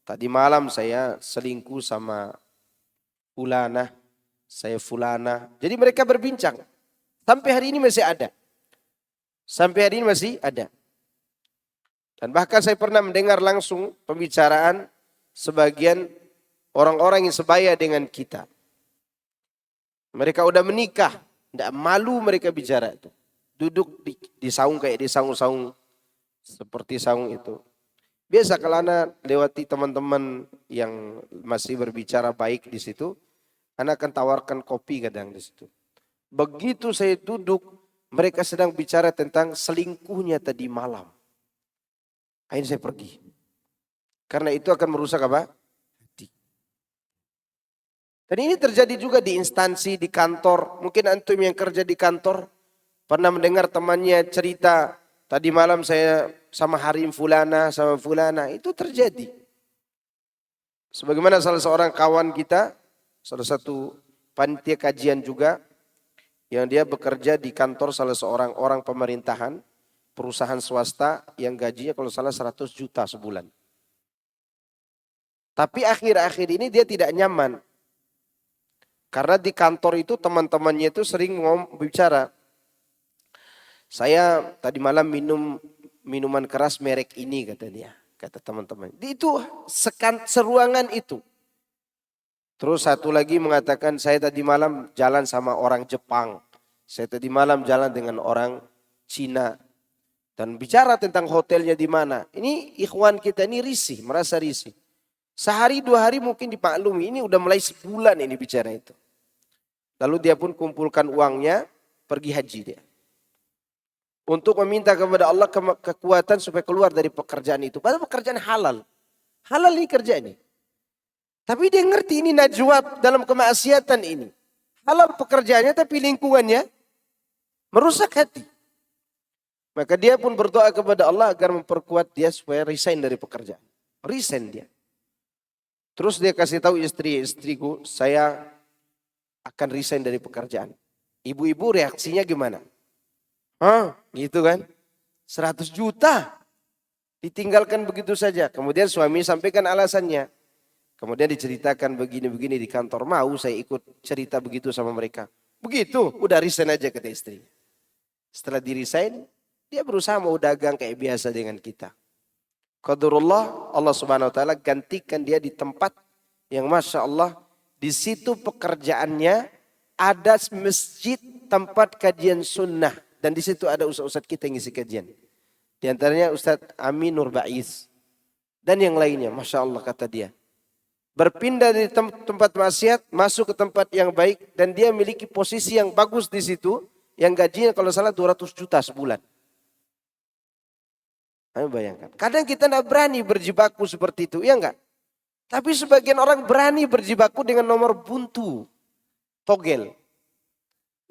Tadi malam saya selingkuh sama fulanah, saya fulana. Jadi mereka berbincang. Sampai hari ini masih ada. Sampai hari ini masih ada. Dan bahkan saya pernah mendengar langsung pembicaraan sebagian orang-orang yang sebaya dengan kita. Mereka udah menikah. Tidak malu mereka bicara itu. Duduk di saung kayak di saung-saung. Seperti saung itu. Biasa kalau anak lewati teman-teman yang masih berbicara baik di situ, anak akan tawarkan kopi kadang di situ. Begitu saya duduk, mereka sedang bicara tentang selingkuhnya tadi malam. Akhirnya saya pergi. Karena itu akan merusak apa? Hati. Dan ini terjadi juga di instansi, di kantor. Mungkin antum yang kerja di kantor pernah mendengar temannya cerita, tadi malam saya sama Harim fulana, sama fulana. Itu terjadi. Sebagaimana salah seorang kawan kita, salah satu panitia kajian juga, yang dia bekerja di kantor salah seorang orang pemerintahan, perusahaan swasta yang gajinya kalau salah 100 juta sebulan. Tapi akhir-akhir ini dia tidak nyaman. Karena di kantor itu teman-temannya itu sering bicara. Saya tadi malam minum minuman keras merek ini kata dia. kata teman-teman. Itu seruangan itu. Terus satu lagi mengatakan, saya tadi malam jalan sama orang Jepang. Saya tadi malam jalan dengan orang Cina. Dan bicara tentang hotelnya di mana. Ini ikhwan kita ini risih, merasa risih. Sehari 2 hari mungkin dimaklumi. Ini udah mulai sebulan ini bicara itu. Lalu dia pun kumpulkan uangnya, pergi haji dia. Untuk meminta kepada Allah kekuatan supaya keluar dari pekerjaan itu. Padahal pekerjaan halal. Halal ini kerja ini. Tapi dia ngerti ini najwa dalam kemaksiatan ini. Halal pekerjaannya tapi lingkungannya merusak hati. Maka dia pun berdoa kepada Allah agar memperkuat dia supaya resign dari pekerjaan. Resign dia. Terus dia kasih tahu istriku, saya akan resign dari pekerjaan. Ibu-ibu reaksinya gimana? Hah, gitu kan? 100 juta ditinggalkan begitu saja. Kemudian suami sampaikan alasannya. Kemudian diceritakan begini-begini di kantor. Mau saya ikut cerita begitu sama mereka. Begitu, udah resign aja kata istri. Setelah di resign, dia berusaha mau dagang kayak biasa dengan kita. Qadarullah, Allah Subhanahu Wa Taala gantikan dia di tempat yang Masya Allah. Di situ pekerjaannya ada masjid tempat kajian sunnah. Dan di situ ada ustaz-ustaz kita yang ngisi kajian. Di antaranya Ustaz Amin Nur Baiz. Dan yang lainnya, Masya Allah kata dia. Berpindah dari tempat maksiat masuk ke tempat yang baik dan dia memiliki posisi yang bagus di situ yang gajinya kalau salah 200 juta sebulan. Ayo bayangkan. Kadang kita tidak berani berjibaku seperti itu, ya enggak? Tapi sebagian orang berani berjibaku dengan nomor buntu, togel.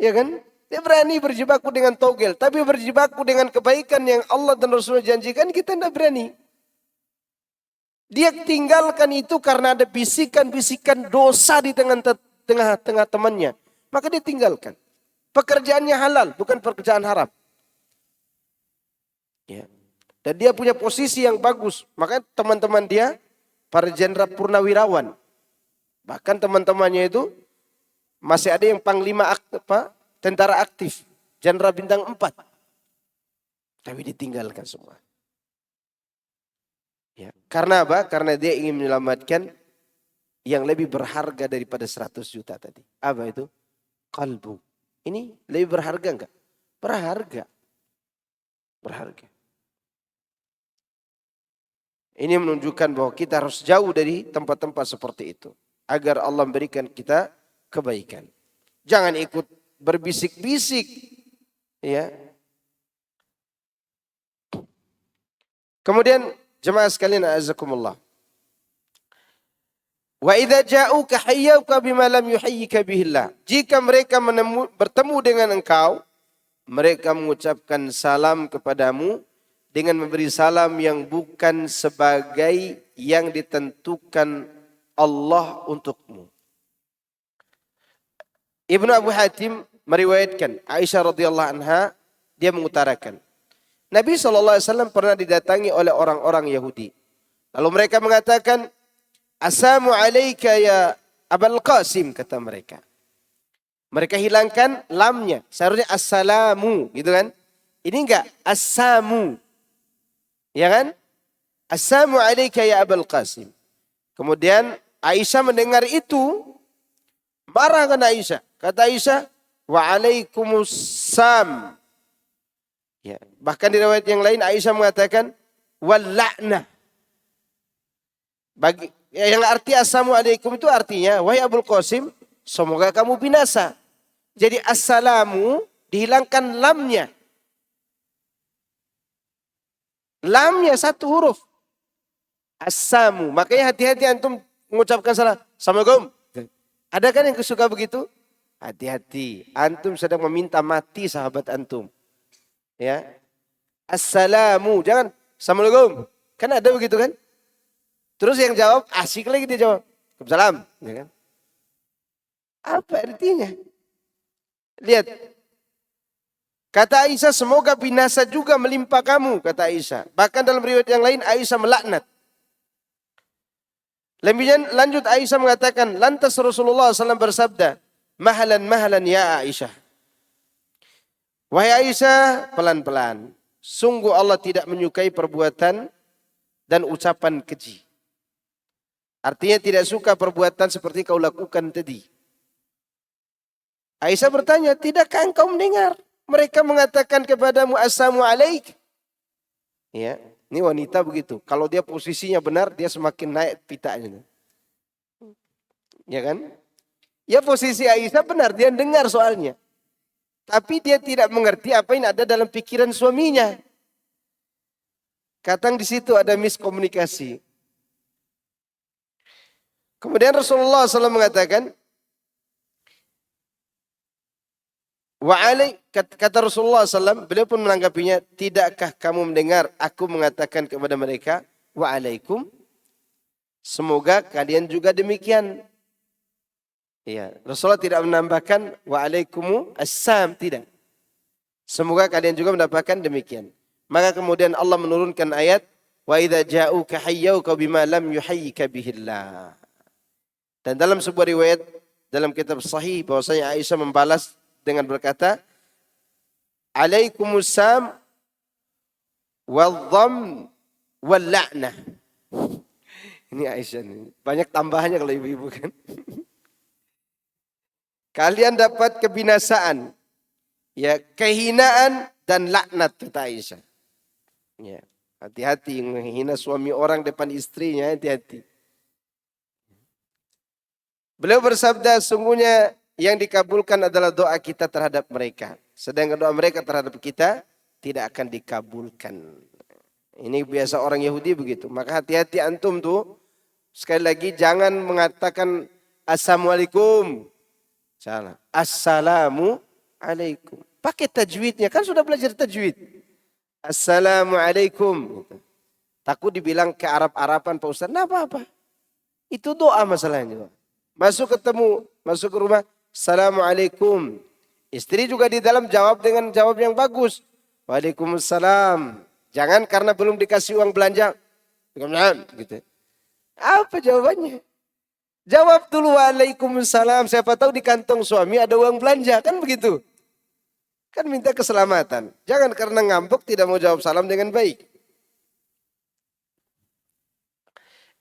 Ya kan? Dia berani berjibaku dengan togel, tapi berjibaku dengan kebaikan yang Allah dan Rasulullah janjikan kita tidak berani. Dia tinggalkan itu karena ada bisikan-bisikan dosa di tengah-tengah temannya. Maka dia tinggalkan. Pekerjaannya halal, bukan pekerjaan haram. Ya. Dan dia punya posisi yang bagus. Maka teman-teman dia, para jenderal purnawirawan. Bahkan teman-temannya itu, masih ada yang panglima tentara aktif. Jenderal bintang 4. Tapi ditinggalkan semua. Ya. Karena apa? Karena dia ingin menyelamatkan yang lebih berharga daripada 100 juta tadi. Apa itu? Qalbu. Ini lebih berharga enggak? Berharga. Berharga. Ini menunjukkan bahwa kita harus jauh dari tempat-tempat seperti itu. Agar Allah memberikan kita kebaikan. Jangan ikut berbisik-bisik. Ya. Kemudian jemaah sekalian a'azakumullah. Wa idza ja'uka hayyuka bima lam yuhayyika bihillah. Jika mereka bertemu dengan engkau, mereka mengucapkan salam kepadamu dengan memberi salam yang bukan sebagai yang ditentukan Allah untukmu. Ibnu Abu Hatim meriwayatkan Aisyah radhiyallahu anha, dia mengutarakan Nabi SAW pernah didatangi oleh orang-orang Yahudi. Lalu mereka mengatakan, Assalamu alayka ya Abul Qasim, kata mereka. Mereka hilangkan lamnya. Seharusnya assalamu, gitu kan. Ini enggak, assamu. Ya kan? Assalamu alayka ya Abul Qasim. Kemudian Aisyah mendengar itu, marah kan Aisyah. Kata Aisyah, wa'alaikumussalam. Ya, bahkan di riwayat yang lain Aisyah mengatakan wal la'nah. Bagi yang arti assalamualaikum itu artinya wahai Abul Qasim, semoga kamu binasa. Jadi assalamu dihilangkan lamnya. Lamnya 1 huruf. Assamu. Makanya hati-hati antum mengucapkan salam. Assalamualaikum. Ada kan yang suka begitu? Hati-hati. Antum sedang meminta mati sahabat antum. Ya, assalamu, jangan assalamualaikum, kan ada begitu kan? Terus yang jawab asik lagi dia jawab, waalaikumsalam, ya kan? Apa artinya? Lihat, kata Aisyah semoga binasa juga melimpa kamu, kata Aisyah. Bahkan dalam riwayat yang lain Aisyah melaknat. Lanjut Aisyah mengatakan, lantas Rasulullah SAW bersabda, mahalan ya Aisyah. Wahai Aisyah, pelan-pelan. Sungguh Allah tidak menyukai perbuatan dan ucapan keji. Artinya tidak suka perbuatan seperti kau lakukan tadi. Aisyah bertanya, tidakkah engkau mendengar mereka mengatakan kepadamu assalamu alaik? Ya, ini wanita begitu. Kalau dia posisinya benar, dia semakin naik pitanya. Ya kan? Ya posisi Aisyah benar, dia dengar soalnya. Tapi dia tidak mengerti apa yang ada dalam pikiran suaminya. Kadang di situ ada miskomunikasi. Kemudian Rasulullah SAW mengatakan, kata Rasulullah SAW, beliau pun menanggapinya, tidakkah kamu mendengar aku mengatakan kepada mereka, wa'alaikum, semoga kalian juga demikian. Ya, Rasulullah tidak menambahkan wa'alaikumu assam, tidak. Semoga kalian juga mendapatkan demikian. Maka kemudian Allah menurunkan ayat, wa idza ja'uka hayyuka bima lam yuhayyika bihillah. Dan dalam sebuah riwayat dalam kitab sahih bahwasanya Aisyah membalas dengan berkata, alaikumussalam wadh-dhamm wal-la'nah. Ini Aisyah nih. Banyak tambahannya kalau ibu-ibu kan. Kalian dapat kebinasaan, ya, kehinaan dan laknat, kata Aisyah. Ya, hati-hati menghina suami orang depan istrinya, hati-hati. Beliau bersabda, sungguhnya yang dikabulkan adalah doa kita terhadap mereka. Sedangkan doa mereka terhadap kita tidak akan dikabulkan. Ini biasa orang Yahudi begitu. Maka hati-hati antum tuh. Sekali lagi jangan mengatakan assalamualaikum. Salah. Assalamu alaikum. Pakai tajwidnya. Kan sudah belajar tajwid. Assalamualaikum. Takut dibilang ke Arab-Araban Pak Ustaz. Nah apa-apa. Itu doa masalahnya. Masuk ketemu, masuk ke rumah, assalamualaikum. Istri juga di dalam jawab dengan jawab yang bagus. Waalaikumsalam. Jangan karena belum dikasih uang belanja. Gitu. Apa jawabannya? Jawab dulu waalaikumsalam. Siapa tahu di kantong suami ada uang belanja. Kan begitu. Kan minta keselamatan. Jangan karena ngambek tidak mau jawab salam dengan baik.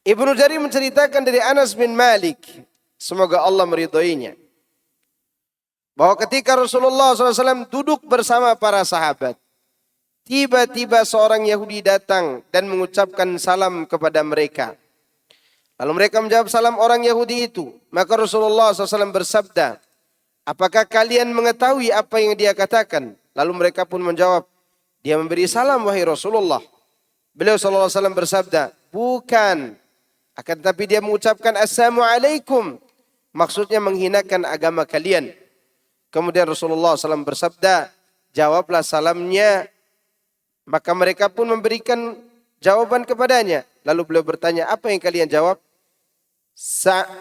Ibnu Jarir menceritakan dari Anas bin Malik. Semoga Allah meridhoinya. Bahwa ketika Rasulullah SAW duduk bersama para sahabat. Tiba-tiba seorang Yahudi datang dan mengucapkan salam kepada mereka. Lalu mereka menjawab salam orang Yahudi itu. Maka Rasulullah SAW bersabda, apakah kalian mengetahui apa yang dia katakan? Lalu mereka pun menjawab, dia memberi salam wahai Rasulullah. Beliau SAW bersabda, bukan. Akan tetapi dia mengucapkan assalamualaikum. Maksudnya menghinakan agama kalian. Kemudian Rasulullah SAW bersabda, jawablah salamnya. Maka mereka pun memberikan jawaban kepadanya. Lalu beliau bertanya, apa yang kalian jawab?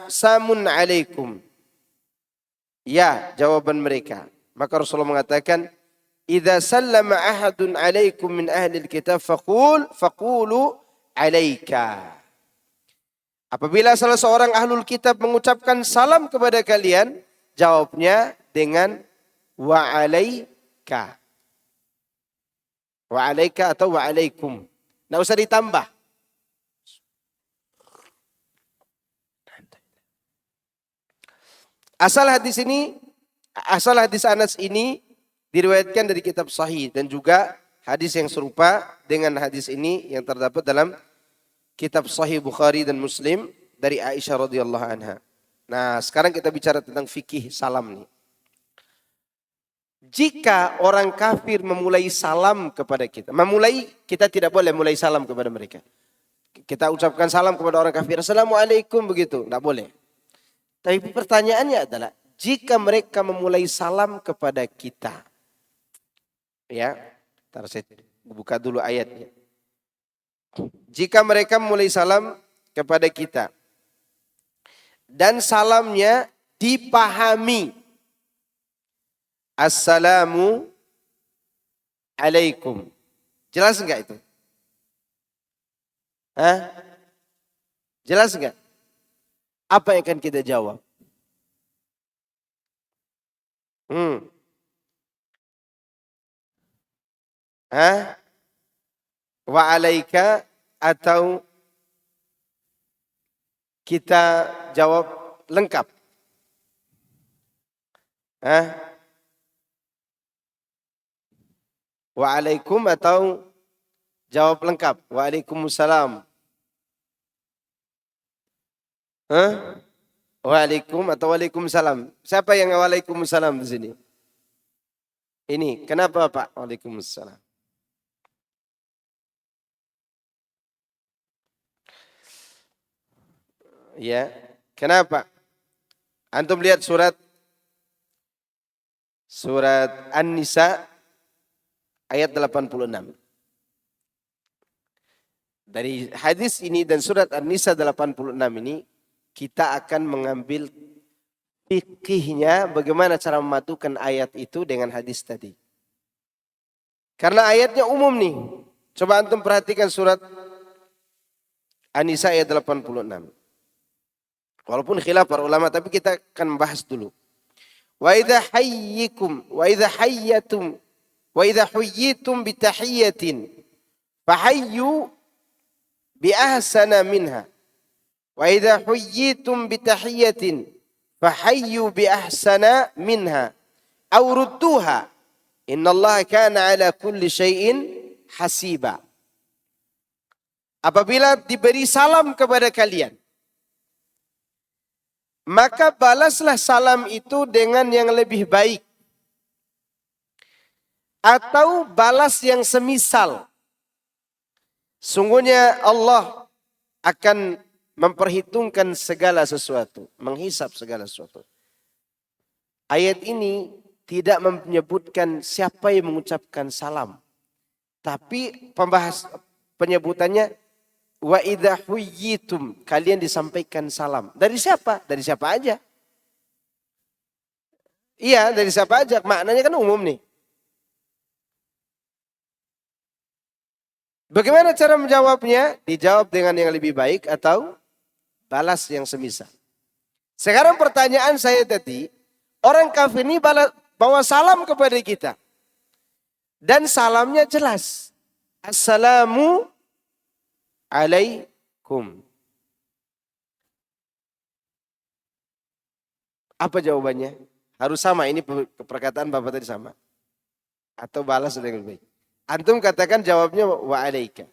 Samun alaikum. Ya, jawaban mereka. Maka Rasulullah mengatakan, idza sallama ahadun alaikum min ahli alkitab faqulu alaika. Apabila salah seorang ahlul kitab mengucapkan salam kepada kalian, jawabnya dengan wa'alaika. Wa'alaika atau wa'alaikum. Nggak usah ditambah. Asal hadis Anas ini diriwayatkan dari kitab sahih. Dan juga hadis yang serupa dengan hadis ini yang terdapat dalam kitab Sahih Bukhari dan Muslim dari Aisyah radhiyallahu anha. Nah, sekarang kita bicara tentang fikih salam nih. Jika orang kafir memulai salam kepada kita, kita tidak boleh mulai salam kepada mereka. Kita ucapkan salam kepada orang kafir, assalamualaikum begitu, tidak boleh. Tapi pertanyaannya adalah, jika mereka memulai salam kepada kita, ya, ntar saya buka dulu ayatnya. Jika mereka mulai salam kepada kita dan salamnya dipahami, assalamu alaikum. Jelas enggak itu? Hah? Jelas enggak? Apa yang akan kita jawab? Hah? Wa alaika atau kita jawab lengkap? Waalaikum atau jawab lengkap? Waalaikumsalam. Waalaikum atau waalaikumsalam? Siapa yang waalaikumsalam di sini? Ini, kenapa Pak? Waalaikumsalam. Ya, kenapa? Antum lihat surat An-Nisa ayat 86. Dari hadis ini dan surat An-Nisa 86 ini kita akan mengambil fikihnya bagaimana cara mematukan ayat itu dengan hadis tadi. Karena ayatnya umum nih. Coba antum perhatikan surat An-Nisa ayat 86. Walaupun khilaf para ulama tapi kita akan membahas dulu. Wa idza huyyitum bi tahiyyatin fahayyu bi ahsana minha. Wa idza huyyitum bi tahiyyatin fahayyu bi ahsana minha aw rudduha. Innallaha kana ala kulli syai'in hasiba. Apabila diberi salam kepada kalian, maka balaslah salam itu dengan yang lebih baik. Atau balas yang semisal. Sungguhnya Allah akan memperhitungkan segala sesuatu. Menghisap segala sesuatu. Ayat ini tidak menyebutkan siapa yang mengucapkan salam. Tapi penyebutannya wa idza huyyitum, kalian disampaikan salam. Dari siapa? Dari siapa aja. Iya, dari siapa aja. Maknanya kan umum nih. Bagaimana cara menjawabnya? Dijawab dengan yang lebih baik atau balas yang semisal. Sekarang pertanyaan saya tadi, orang kafir ini bawa salam kepada kita. Dan salamnya jelas. Assalamu alaikum. Apa jawabannya? Harus sama, ini perkataan Bapak tadi sama. Atau balas dengan lebih baik. Antum katakan jawabnya wa alaika.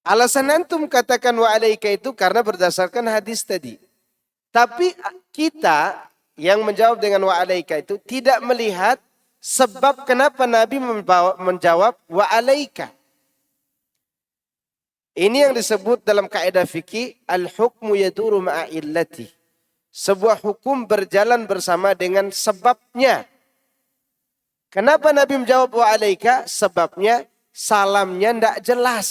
Alasan antum katakan wa alaika itu karena berdasarkan hadis tadi. Tapi kita yang menjawab dengan wa alaika itu tidak melihat sebab kenapa Nabi menjawab wa alaika. Ini yang disebut dalam kaidah fikih al-hukmu yaduru ma'a illati. Sebuah hukum berjalan bersama dengan sebabnya. Kenapa Nabi menjawab wa alaika? Sebabnya salamnya tidak jelas.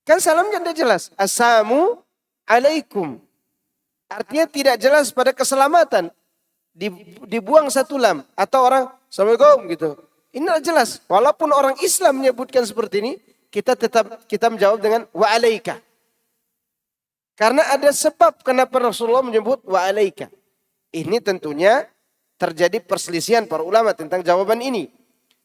Kan salamnya tidak jelas. Assalamu alaikum. Artinya tidak jelas pada keselamatan. Dibuang satu lam. Atau orang assalamualaikum gitu. Ini tidak jelas. Walaupun orang Islam menyebutkan seperti ini. Kita menjawab dengan wa alaika. Karena ada sebab kenapa Rasulullah menyebut wa alaika. Ini tentunya terjadi perselisihan para ulama tentang jawaban ini.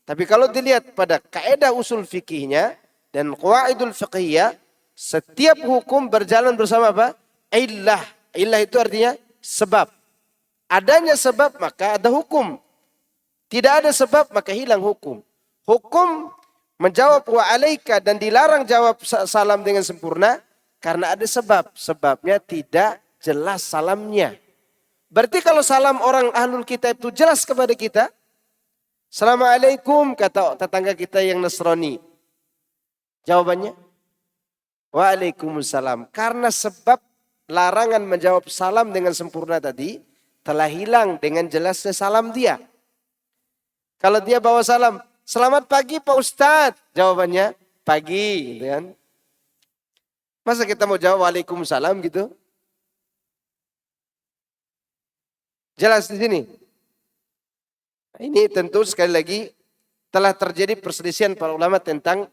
Tapi kalau dilihat pada kaidah usul fikihnya dan qawaidul fiqhiyah, setiap hukum berjalan bersama apa? Illah. Illah itu artinya sebab. Adanya sebab maka ada hukum. Tidak ada sebab maka hilang hukum. Hukum menjawab wa alaika dan dilarang jawab salam dengan sempurna karena ada sebab. Sebabnya tidak jelas salamnya. Berarti kalau salam orang ahlul kitab itu jelas kepada kita. Assalamualaikum kata tetangga kita yang Nasrani. Jawabannya waalaikumsalam. Karena sebab larangan menjawab salam dengan sempurna tadi telah hilang dengan jelasnya salam dia. Kalau dia bawa salam, selamat pagi Pak Ustadz. Jawabannya pagi, gitu kan. Masa kita mau jawab waalaikumsalam gitu? Jelas di sini. Ini tentu sekali lagi telah terjadi perselisihan para ulama tentang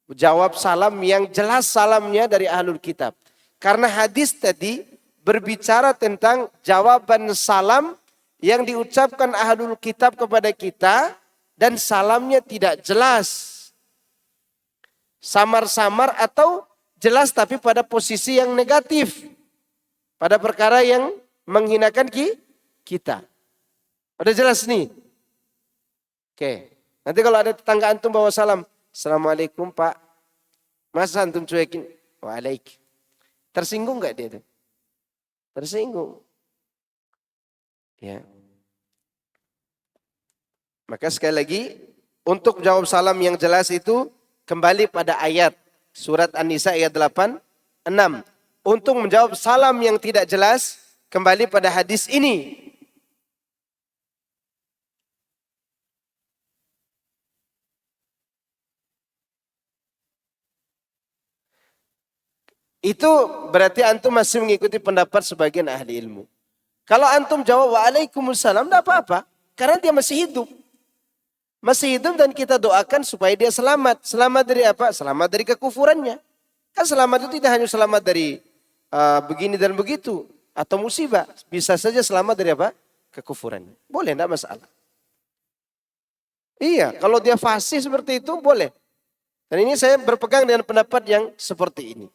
jawab salam yang jelas salamnya dari ahlul kitab. Karena hadis tadi berbicara tentang jawaban salam yang diucapkan ahlul kitab kepada kita dan salamnya tidak jelas. Samar-samar atau jelas tapi pada posisi yang negatif. Pada perkara yang menghinakan kita. Udah jelas nih? Oke. Nanti kalau ada tetangga antum bawa salam. Assalamualaikum Pak. Masa antum cuekin? Waalaikum. Tersinggung gak dia? Tersinggung. Ya. Maka sekali lagi, untuk jawab salam yang jelas itu kembali pada ayat surat An-Nisa ayat 86. Untuk menjawab salam yang tidak jelas kembali pada hadis ini. Itu berarti antum masih mengikuti pendapat sebagian ahli ilmu. Kalau antum jawab waalaikumsalam tidak apa-apa. Karena dia masih hidup. Masih hidup dan kita doakan supaya dia selamat. Selamat dari apa? Selamat dari kekufurannya. Kan selamat itu tidak hanya selamat dari begini dan begitu. Atau musibah. Bisa saja selamat dari apa? Kekufurannya. Boleh, tidak masalah. Iya, kalau dia fasih seperti itu boleh. Dan ini saya berpegang dengan pendapat yang seperti ini.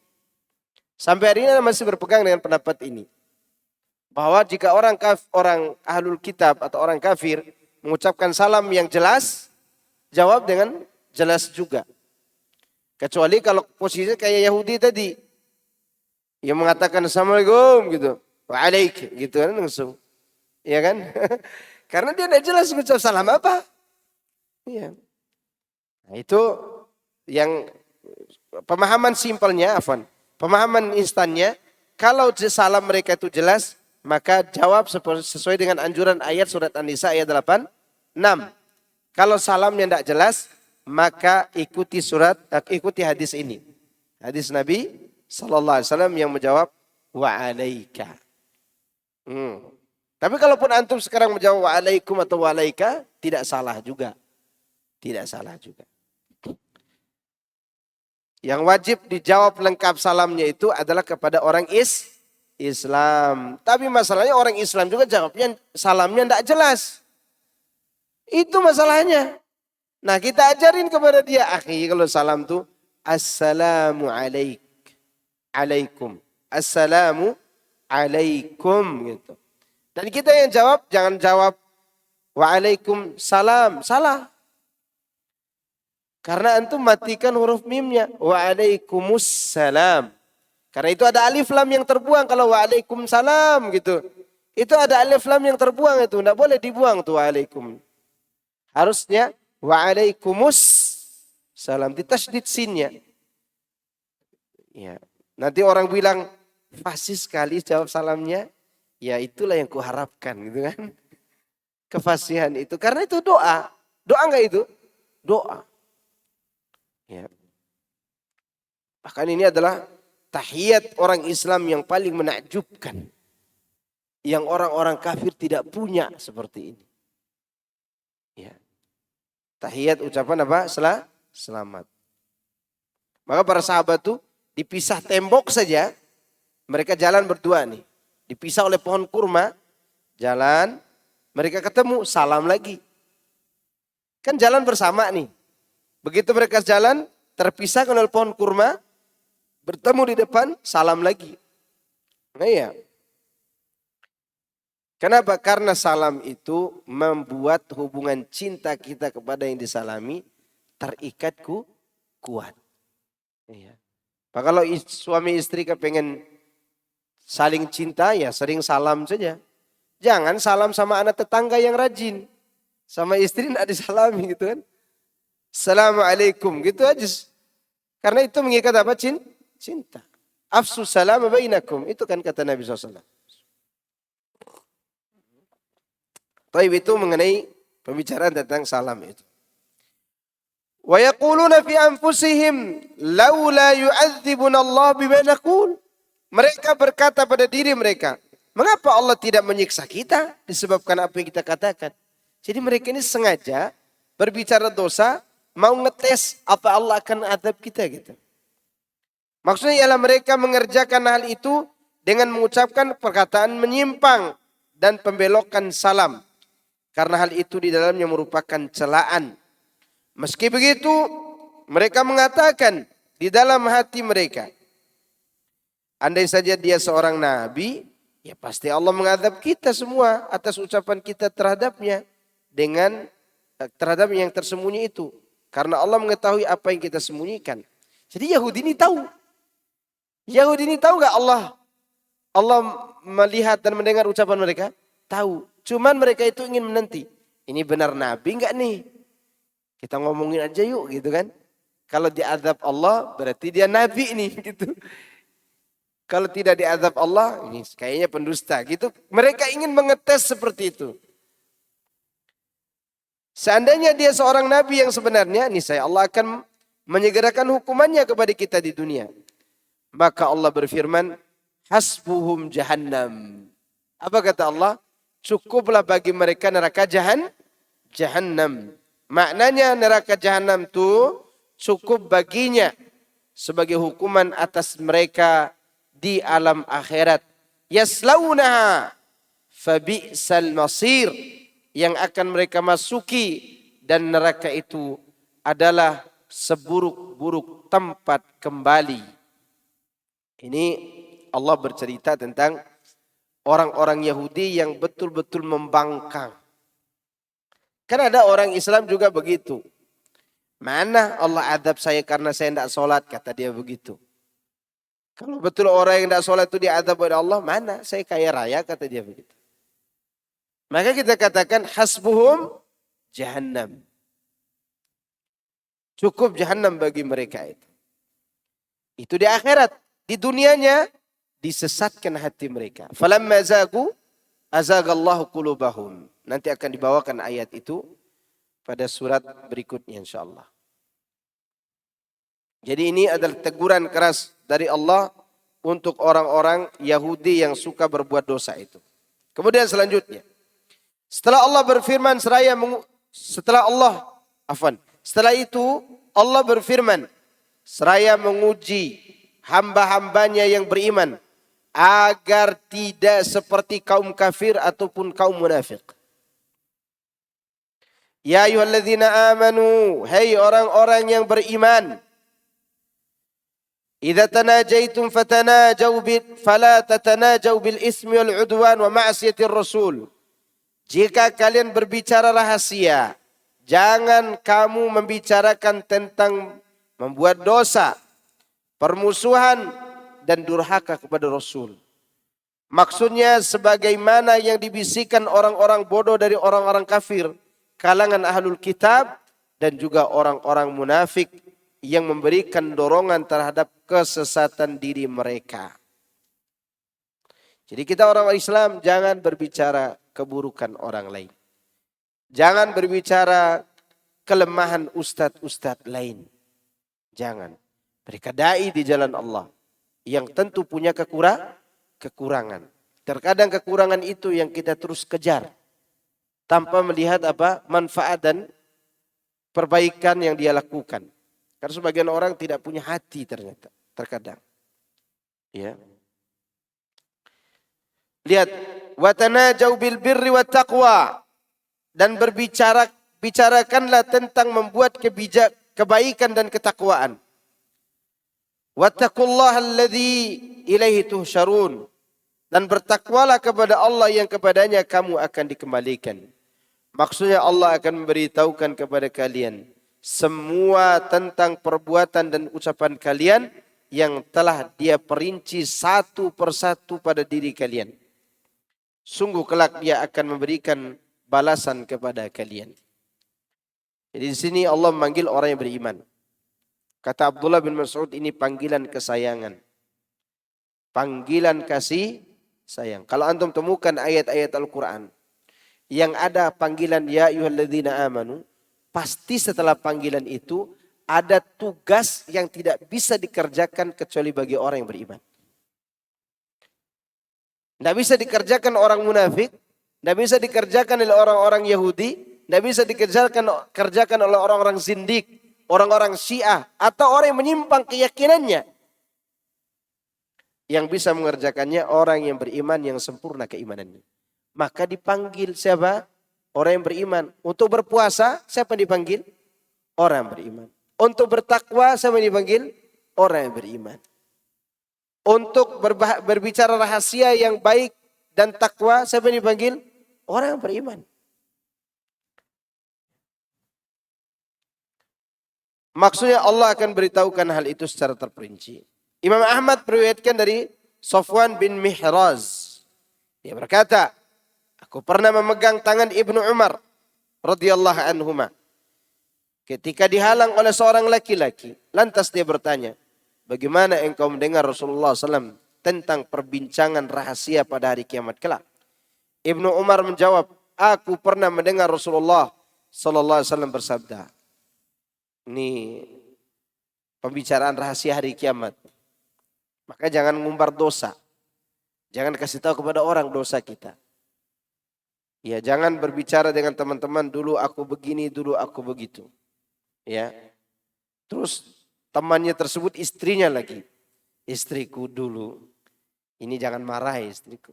Sampai hari ini masih berpegang dengan pendapat ini. Bahwa jika orang ahlul kitab atau orang kafir mengucapkan salam yang jelas, jawab dengan jelas juga. Kecuali kalau posisinya kayak Yahudi tadi. Yang mengatakan Assalamualaikum gitu. Waalaikum gitu kan langsung. Iya kan? Karena dia tidak jelas mengucap salam apa. Iya. Nah, itu yang pemahaman simpelnya, pemahaman instannya, kalau salam mereka itu jelas, maka jawab sesuai dengan anjuran ayat surat An-Nisa ayat 86. Kalau salamnya tidak jelas, maka ikuti hadis ini. Hadis Nabi sallallahu alaihi wasallam yang menjawab wa'alaika. Tapi kalaupun antum sekarang menjawab wa'alaikum atau wa'alaika, tidak salah juga. Tidak salah juga. Yang wajib dijawab lengkap salamnya itu adalah kepada orang Islam. Tapi masalahnya orang Islam juga jawabnya salamnya tidak jelas. Itu masalahnya. Nah kita ajarin kepada dia. Akhi kalau salam tuh assalamu alaikum. Assalamu alaikum gitu. Dan kita yang jawab jangan jawab waalaikum salam. Salah. Karena antum matikan huruf mimnya. Waalaikumsalam. Karena itu ada alif lam yang terbuang. Kalau waalaikumsalam gitu. Itu ada alif lam yang terbuang itu. Tidak boleh dibuang tuh waalaikum. Harusnya waalaikumsalam. Ditasydid sinnya. Ya. Nanti orang bilang fasih sekali jawab salamnya. Ya itulah yang kuharapkan gitu kan. Kefasihan itu. Karena itu doa. Doa enggak itu? Doa. Ya. Bahkan ini adalah tahiyat orang Islam yang paling menakjubkan. Yang orang-orang kafir tidak punya seperti ini. Ya. Tahiyat ucapan apa? Selamat. Maka para sahabat itu dipisah tembok saja. Mereka jalan berdua nih. Dipisah oleh pohon kurma. Jalan. Mereka ketemu. Salam lagi. Kan jalan bersama nih. Begitu mereka jalan, terpisahkan oleh pohon kurma, bertemu di depan, salam lagi. Nah iya. Kenapa? Karena salam itu membuat hubungan cinta kita kepada yang disalami terikat kuat. Iya. Maka kalau suami istri kepengen saling cinta, ya sering salam saja. Jangan salam sama anak tetangga yang rajin. Sama istri tidak disalami gitu kan. Assalamualaikum gitu aja. Karena itu mengikat apa? Cinta. Afsus salam bainakum. Itu kan kata Nabi SAW. Taib itu mengenai pembicaraan tentang salam itu. Wa yaquluna fi anfusihim laula yu'adzibuna Allah bima naqul. Mereka berkata pada diri mereka, mengapa Allah tidak menyiksa kita disebabkan apa yang kita katakan? Jadi mereka ini sengaja berbicara dosa, mau ngetes apa Allah akan adab kita gitu. Maksudnya ialah mereka mengerjakan hal itu dengan mengucapkan perkataan menyimpang dan pembelokan salam. Karena hal itu di dalamnya merupakan celaan. Meski begitu mereka mengatakan di dalam hati mereka. Andai saja dia seorang nabi, ya pasti Allah mengadab kita semua atas ucapan kita terhadapnya dengan terhadap yang tersembunyi itu. Karena Allah mengetahui apa yang kita sembunyikan. Jadi Yahudi ini tahu. Yahudi ini tahu gak Allah melihat dan mendengar ucapan mereka? Tahu. Cuman mereka itu ingin menanti. Ini benar nabi enggak nih? Kita ngomongin aja yuk gitu kan. Kalau diazab Allah berarti dia nabi nih gitu. Kalau tidak diazab Allah ini kayaknya pendusta gitu. Mereka ingin mengetes seperti itu. Seandainya dia seorang nabi yang sebenarnya, niscaya Allah akan menyegerakan hukumannya kepada kita di dunia. Maka Allah berfirman, hasbuhum jahannam. Apa kata Allah? Cukuplah bagi mereka neraka jahannam. Maknanya neraka jahannam itu cukup baginya sebagai hukuman atas mereka di alam akhirat. Yaslaunaha fabi'sal masir. Yang akan mereka masuki dan neraka itu adalah seburuk-buruk tempat kembali. Ini Allah bercerita tentang orang-orang Yahudi yang betul-betul membangkang. Kan ada orang Islam juga begitu. Mana Allah adab saya karena saya tidak sholat, kata dia begitu. Kalau betul orang yang tidak sholat itu diadab oleh Allah, mana saya kaya raya, kata dia begitu. Maka kita katakan hasbuhum jahannam. Cukup jahannam bagi mereka itu. Itu di akhirat. Di dunianya disesatkan hati mereka. Falamma zagu azagallahu qulubahum. Nanti akan dibawakan ayat itu pada surat berikutnya insyaallah. Jadi ini adalah teguran keras dari Allah untuk orang-orang Yahudi yang suka berbuat dosa itu. Kemudian selanjutnya, setelah Allah berfirman setelah itu Allah berfirman seraya menguji hamba-hambanya yang beriman agar tidak seperti kaum kafir ataupun kaum munafik. Ya ayyuhalladzina amanu, hai orang-orang yang beriman, idza tanajaitum fala tatanajau bil ismi wal udwan wa ma'siyatir rasul. Jika kalian berbicara rahasia, jangan kamu membicarakan tentang membuat dosa, permusuhan, dan durhaka kepada Rasul. Maksudnya sebagaimana yang dibisikkan orang-orang bodoh dari orang-orang kafir, kalangan ahlul kitab, dan juga orang-orang munafik yang memberikan dorongan terhadap kesesatan diri mereka. Jadi kita orang Islam jangan berbicara keburukan orang lain. Jangan berbicara kelemahan ustadz-ustadz lain. Jangan. Mereka dai di jalan Allah. Yang tentu punya kekurangan. Terkadang kekurangan itu yang kita terus kejar. Tanpa melihat manfaat dan perbaikan yang dia lakukan. Karena sebagian orang tidak punya hati ternyata. Terkadang. Ya. Lihat. Watanajau bil birri wat taqwa, dan bicarakanlah tentang membuat kebaikan dan ketakwaan. Wattaqullaha alladzi ilaihi tuhsyarun, dan bertakwalah kepada Allah yang kepadanya kamu akan dikembalikan. Maksudnya Allah akan memberitahukan kepada kalian semua tentang perbuatan dan ucapan kalian yang telah Dia perinci satu persatu pada diri kalian. Sungguh kelak Dia akan memberikan balasan kepada kalian. Jadi di sini Allah memanggil orang yang beriman. Kata Abdullah bin Mas'ud, ini panggilan kesayangan. Panggilan kasih sayang. Kalau antum temukan ayat-ayat Al-Quran yang ada panggilan ya ayyuhalladzina amanu, pasti setelah panggilan itu ada tugas yang tidak bisa dikerjakan kecuali bagi orang yang beriman. Tidak bisa dikerjakan orang munafik, tidak bisa dikerjakan oleh orang-orang Yahudi, tidak bisa dikerjakan oleh orang-orang zindik, orang-orang Syiah, atau orang yang menyimpang keyakinannya. Yang bisa mengerjakannya orang yang beriman yang sempurna keimanannya. Maka dipanggil siapa? Orang yang beriman. Untuk berpuasa, siapa yang dipanggil? Orang yang beriman. Untuk bertakwa, siapa yang dipanggil? orang yang beriman. Untuk berbicara rahasia yang baik dan takwa, siapa yang dipanggil? Orang yang beriman. Maksudnya Allah akan beritahukan hal itu secara terperinci. Imam Ahmad meriwayatkan dari Safwan bin Mihraz. Dia berkata, aku pernah memegang tangan Ibnu Umar radhiyallahu anhuma ketika dihalang oleh seorang laki-laki. Lantas dia bertanya, bagaimana engkau mendengar Rasulullah SAW tentang perbincangan rahasia pada hari kiamat kelak? Ibnu Umar menjawab, aku pernah mendengar Rasulullah SAW bersabda. Ini pembicaraan rahasia hari kiamat. Maka jangan ngumbar dosa. Jangan kasih tahu kepada orang dosa kita. Ya, jangan berbicara dengan teman-teman, dulu aku begini, dulu aku begitu. Ya. Terus temannya tersebut istrinya lagi. Istriku dulu. Ini jangan marah ya istriku.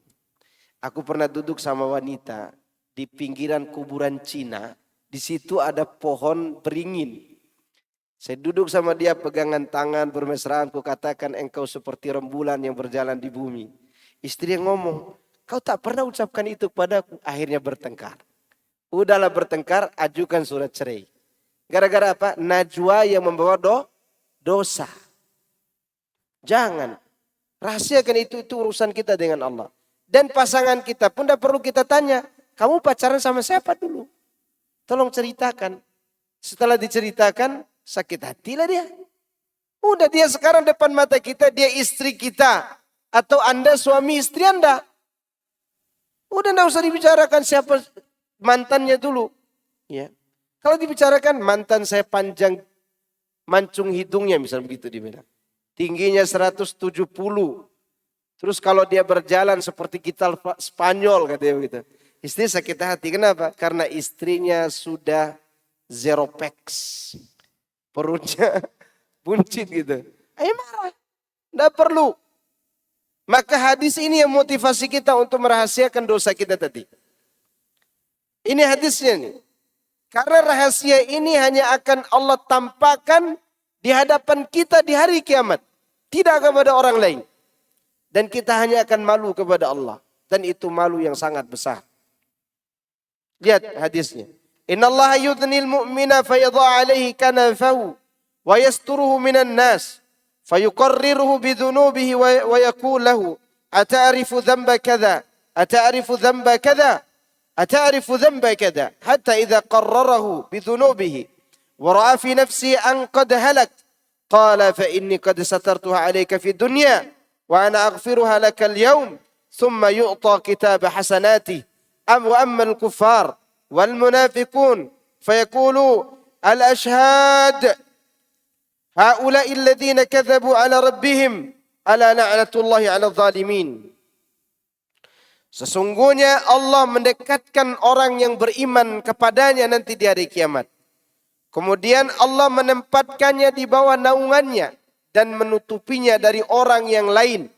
Aku pernah duduk sama wanita di pinggiran kuburan Cina. Di situ ada pohon beringin. Saya duduk sama dia pegangan tangan bermesraan. Ku katakan engkau seperti rembulan yang berjalan di bumi. Istri yang ngomong, kau tak pernah ucapkan itu kepadaku. Akhirnya bertengkar. Udahlah bertengkar, ajukan surat cerai. Gara-gara apa? Najwa yang membawa dosa. Jangan. Rahasiakan itu urusan kita dengan Allah. Dan pasangan kita pun tidak perlu kita tanya. Kamu pacaran sama siapa dulu? Tolong ceritakan. Setelah diceritakan, sakit hatilah dia. Udah dia sekarang depan mata kita, dia istri kita. Atau Anda suami istri Anda. Udah enggak usah dibicarakan siapa mantannya dulu. Ya. Kalau dibicarakan mantan saya panjang mancung hidungnya misalnya begitu dibilang. Tingginya 170. Terus kalau dia berjalan seperti kita Spanyol katanya begitu. Istri sakit hati. Kenapa? Karena istrinya sudah zero packs. Perutnya buncit gitu. Ayo marah. Tidak perlu. Maka hadis ini yang motivasi kita untuk merahasiakan dosa kita tadi. Ini hadisnya nih. Karena rahasia ini hanya akan Allah tampakkan di hadapan kita di hari kiamat. Tidak kepada orang lain. Dan kita hanya akan malu kepada Allah. Dan itu malu yang sangat besar. Lihat hadisnya. Inna Allah yudnil mu'mina fayadha alaihi kanafahu wa yasturuhu minan nas fayuqarriruhu bidhunubihi wa yaqul lahu ata'rifu dhanba kadha ata'rifu dhanba kadha ata'rifu dhanba kadha hatta idza qarrarahu bidhunubihi wa ra'a fi nafsi an qad halak qala fa inni qad satartuha alayka fi dunya wa ana aghfiruha laka al-yawm thumma yu'ta kitaba hasanati amma al-kuffar والمنافقون فيقولوا الأشهاد هؤلاء الذين كذبوا على ربهم ألا لعنة الله على الظالمين. Sesungguhnya Allah mendekatkan orang yang beriman kepadanya nanti di hari kiamat. Kemudian Allah menempatkannya di bawah naungannya dan menutupinya dari orang yang lain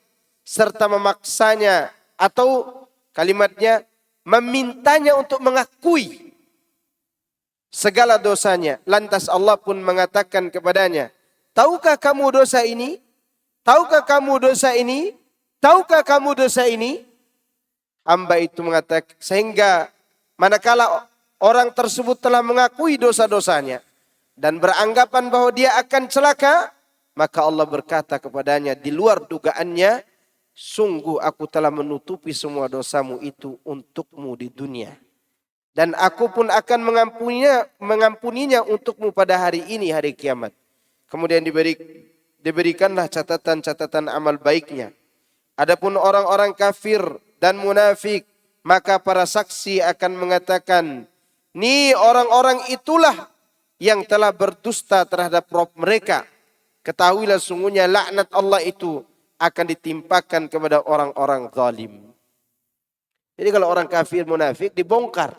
serta memaksanya atau kalimatnya memintanya untuk mengakui segala dosanya. Lantas Allah pun mengatakan kepadanya, tahukah kamu dosa ini? Tahukah kamu dosa ini? Tahukah kamu dosa ini? Hamba itu mengatakan, sehingga manakala orang tersebut telah mengakui dosa-dosanya dan beranggapan bahwa dia akan celaka, maka Allah berkata kepadanya di luar dugaannya, sungguh aku telah menutupi semua dosamu itu untukmu di dunia. Dan aku pun akan mengampuninya untukmu pada hari ini, hari kiamat. Kemudian diberikanlah catatan-catatan amal baiknya. Adapun orang-orang kafir dan munafik, maka para saksi akan mengatakan, ini orang-orang itulah yang telah berdusta terhadap Rabb mereka. Ketahuilah sungguhnya laknat Allah itu akan ditimpakan kepada orang-orang zalim. Jadi kalau orang kafir munafik dibongkar.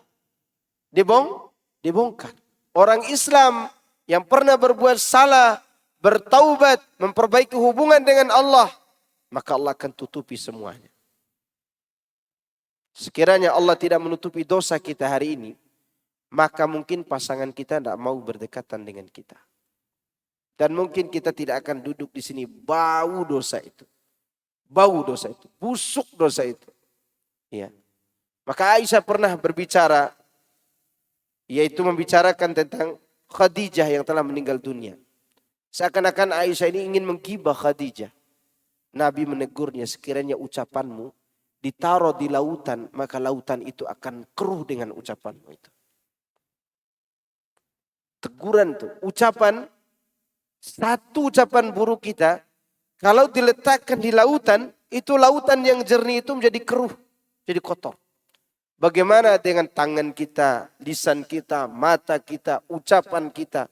Dibongkar. Orang Islam yang pernah berbuat salah, bertaubat, memperbaiki hubungan dengan Allah, maka Allah akan tutupi semuanya. Sekiranya Allah tidak menutupi dosa kita hari ini, maka mungkin pasangan kita tidak mau berdekatan dengan kita. Dan mungkin kita tidak akan duduk di sini bau dosa itu. Bau dosa itu, busuk dosa itu. Ya. Maka Aisyah pernah berbicara, yaitu membicarakan tentang Khadijah yang telah meninggal dunia. Seakan-akan Aisyah ini ingin menggibah Khadijah. Nabi menegurnya, sekiranya ucapanmu ditaruh di lautan, maka lautan itu akan keruh dengan ucapanmu itu. Teguran tuh, satu ucapan buruk kita, kalau diletakkan di lautan, itu lautan yang jernih itu menjadi keruh, jadi kotor. Bagaimana dengan tangan kita, lisan kita, mata kita, ucapan kita,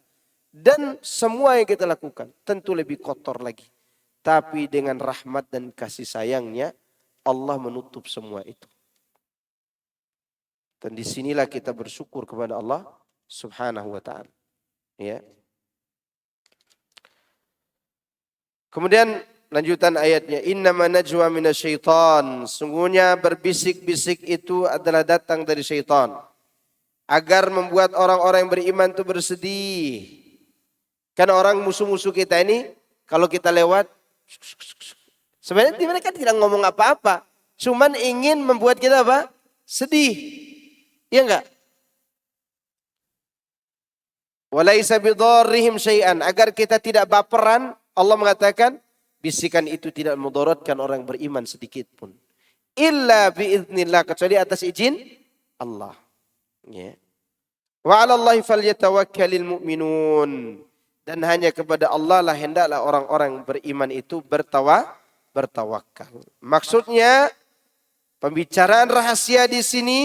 dan semua yang kita lakukan, tentu lebih kotor lagi. Tapi dengan rahmat dan kasih sayangnya, Allah menutup semua itu. Dan disinilah kita bersyukur kepada Allah Subhanahu wa ta'ala. Ya. Kemudian lanjutan ayatnya, innama najwa minasyaitan, sungguhnya berbisik-bisik itu adalah datang dari syaitan agar membuat orang-orang yang beriman itu bersedih. Kan orang musuh-musuh kita ini kalau kita lewat sebenarnya mereka tidak ngomong apa-apa, cuman ingin membuat kita apa? Sedih. Iya enggak? Walaisa bidarrihim syai'an, agar kita tidak baperan. Allah mengatakan bisikan itu tidak mudaratkan orang beriman sedikit pun. Illa biiznillah, kecuali atas izin Allah. Ya. Wa 'alallahi falyatawakkalul mu'minun. Dan hanya kepada Allah lah hendaklah orang-orang beriman itu bertawakal. Maksudnya pembicaraan rahasia di sini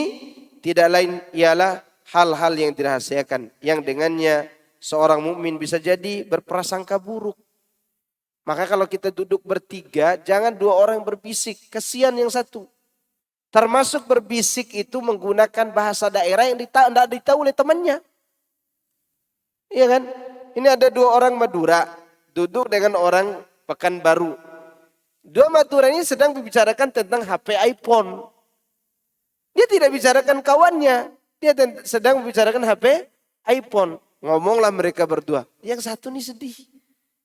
tidak lain ialah hal-hal yang dirahasiakan, yang dengannya seorang mukmin bisa jadi berprasangka buruk. Maka kalau kita duduk bertiga, jangan dua orang berbisik, kasihan yang satu. Termasuk berbisik itu menggunakan bahasa daerah yang tidak ditahu oleh temannya. Iya kan? Ini ada dua orang Madura, duduk dengan orang Pekanbaru. Dua Madura ini sedang membicarakan tentang HP iPhone. Dia tidak bicarakan kawannya, dia sedang membicarakan HP iPhone. Ngomonglah mereka berdua. Yang satu nih sedih.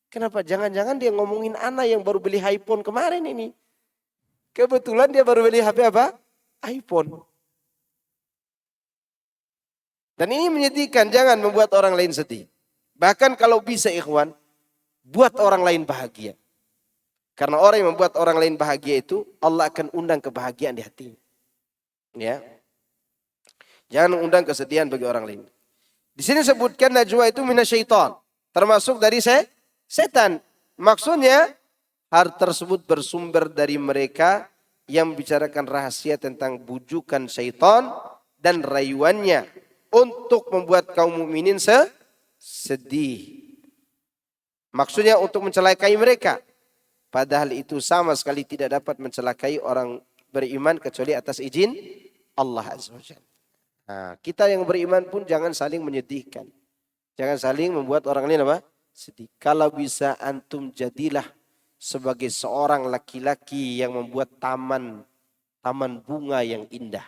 Kenapa? Jangan-jangan dia ngomongin anak yang baru beli iPhone kemarin ini. Kebetulan dia baru beli HP apa? iPhone. Dan ini menyedihkan, jangan membuat orang lain sedih. Bahkan kalau bisa ikhwan, buat orang lain bahagia. Karena orang yang membuat orang lain bahagia itu, Allah akan undang kebahagiaan di hatinya. Ya. Jangan undang kesedihan bagi orang lain. Di sini sebutkan najwa itu minasyaitan. Termasuk dari setan. Maksudnya hal tersebut bersumber dari mereka yang membicarakan rahasia tentang bujukan syaitan dan rayuannya untuk membuat kaum mukminin sedih. Maksudnya untuk mencelakai mereka. Padahal itu sama sekali tidak dapat mencelakai orang beriman kecuali atas izin Allah Azza wa Jalla. Nah, kita yang beriman pun jangan saling menyedihkan. Jangan saling membuat orang lain apa? Sedih. Kalau bisa antum jadilah sebagai seorang laki-laki yang membuat taman bunga yang indah.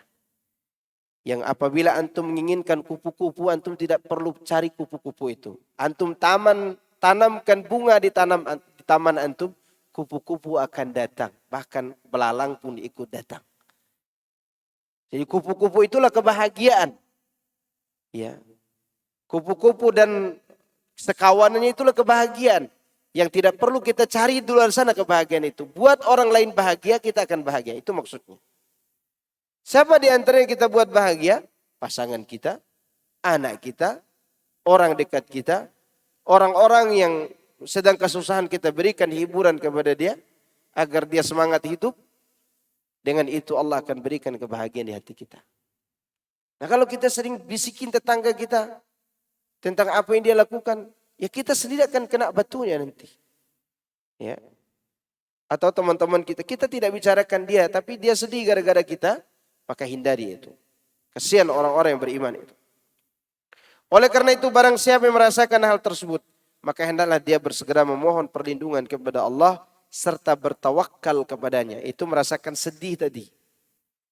Yang apabila antum menginginkan kupu-kupu, antum tidak perlu cari kupu-kupu itu. Antum tanamkan bunga di taman antum, kupu-kupu akan datang. Bahkan belalang pun ikut datang. Jadi kupu-kupu itulah kebahagiaan. Ya. Kupu-kupu dan sekawanannya itulah kebahagiaan. Yang tidak perlu kita cari di luar sana kebahagiaan itu. Buat orang lain bahagia, kita akan bahagia. Itu maksudnya. Siapa di antara yang kita buat bahagia? Pasangan kita, anak kita, orang dekat kita, orang-orang yang sedang kesusahan kita berikan hiburan kepada dia, agar dia semangat hidup. Dengan itu Allah akan berikan kebahagiaan di hati kita. Nah kalau kita sering bisikin tetangga kita tentang apa yang dia lakukan, ya kita sendiri akan kena batunya nanti. Ya. Atau teman-teman kita tidak bicarakan dia, tapi dia sedih gara-gara kita, maka hindari itu. Kasihan orang-orang yang beriman itu. Oleh karena itu barang siapa yang merasakan hal tersebut, maka hendaklah dia bersegera memohon perlindungan kepada Allah serta bertawakal kepadanya. Itu merasakan sedih tadi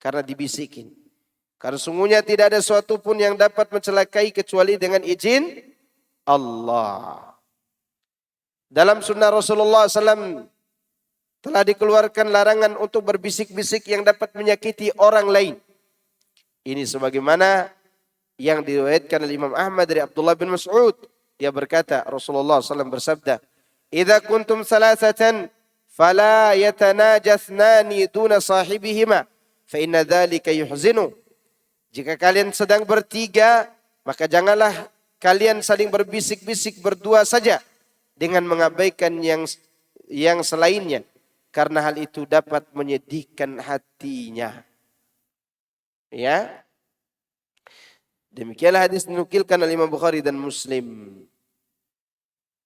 karena dibisikin. Karena sungguhnya tidak ada sesuatu pun yang dapat mencelakai kecuali dengan izin Allah. Dalam sunnah Rasulullah SAW telah dikeluarkan larangan untuk berbisik-bisik yang dapat menyakiti orang lain. Ini sebagaimana yang diriwayatkan oleh Imam Ahmad dari Abdullah bin Mas'ud. Dia berkata, Rasulullah SAW bersabda, "Idza kuntum salasatan fala yatanajathnani duna sahibihima fa inna dzalika yuhzinu." Jika kalian sedang bertiga, maka janganlah kalian saling berbisik-bisik berdua saja dengan mengabaikan yang selainnya, karena hal itu dapat menyedihkan hatinya. Ya. Demikianlah hadis dinukilkan oleh Imam Bukhari dan Muslim.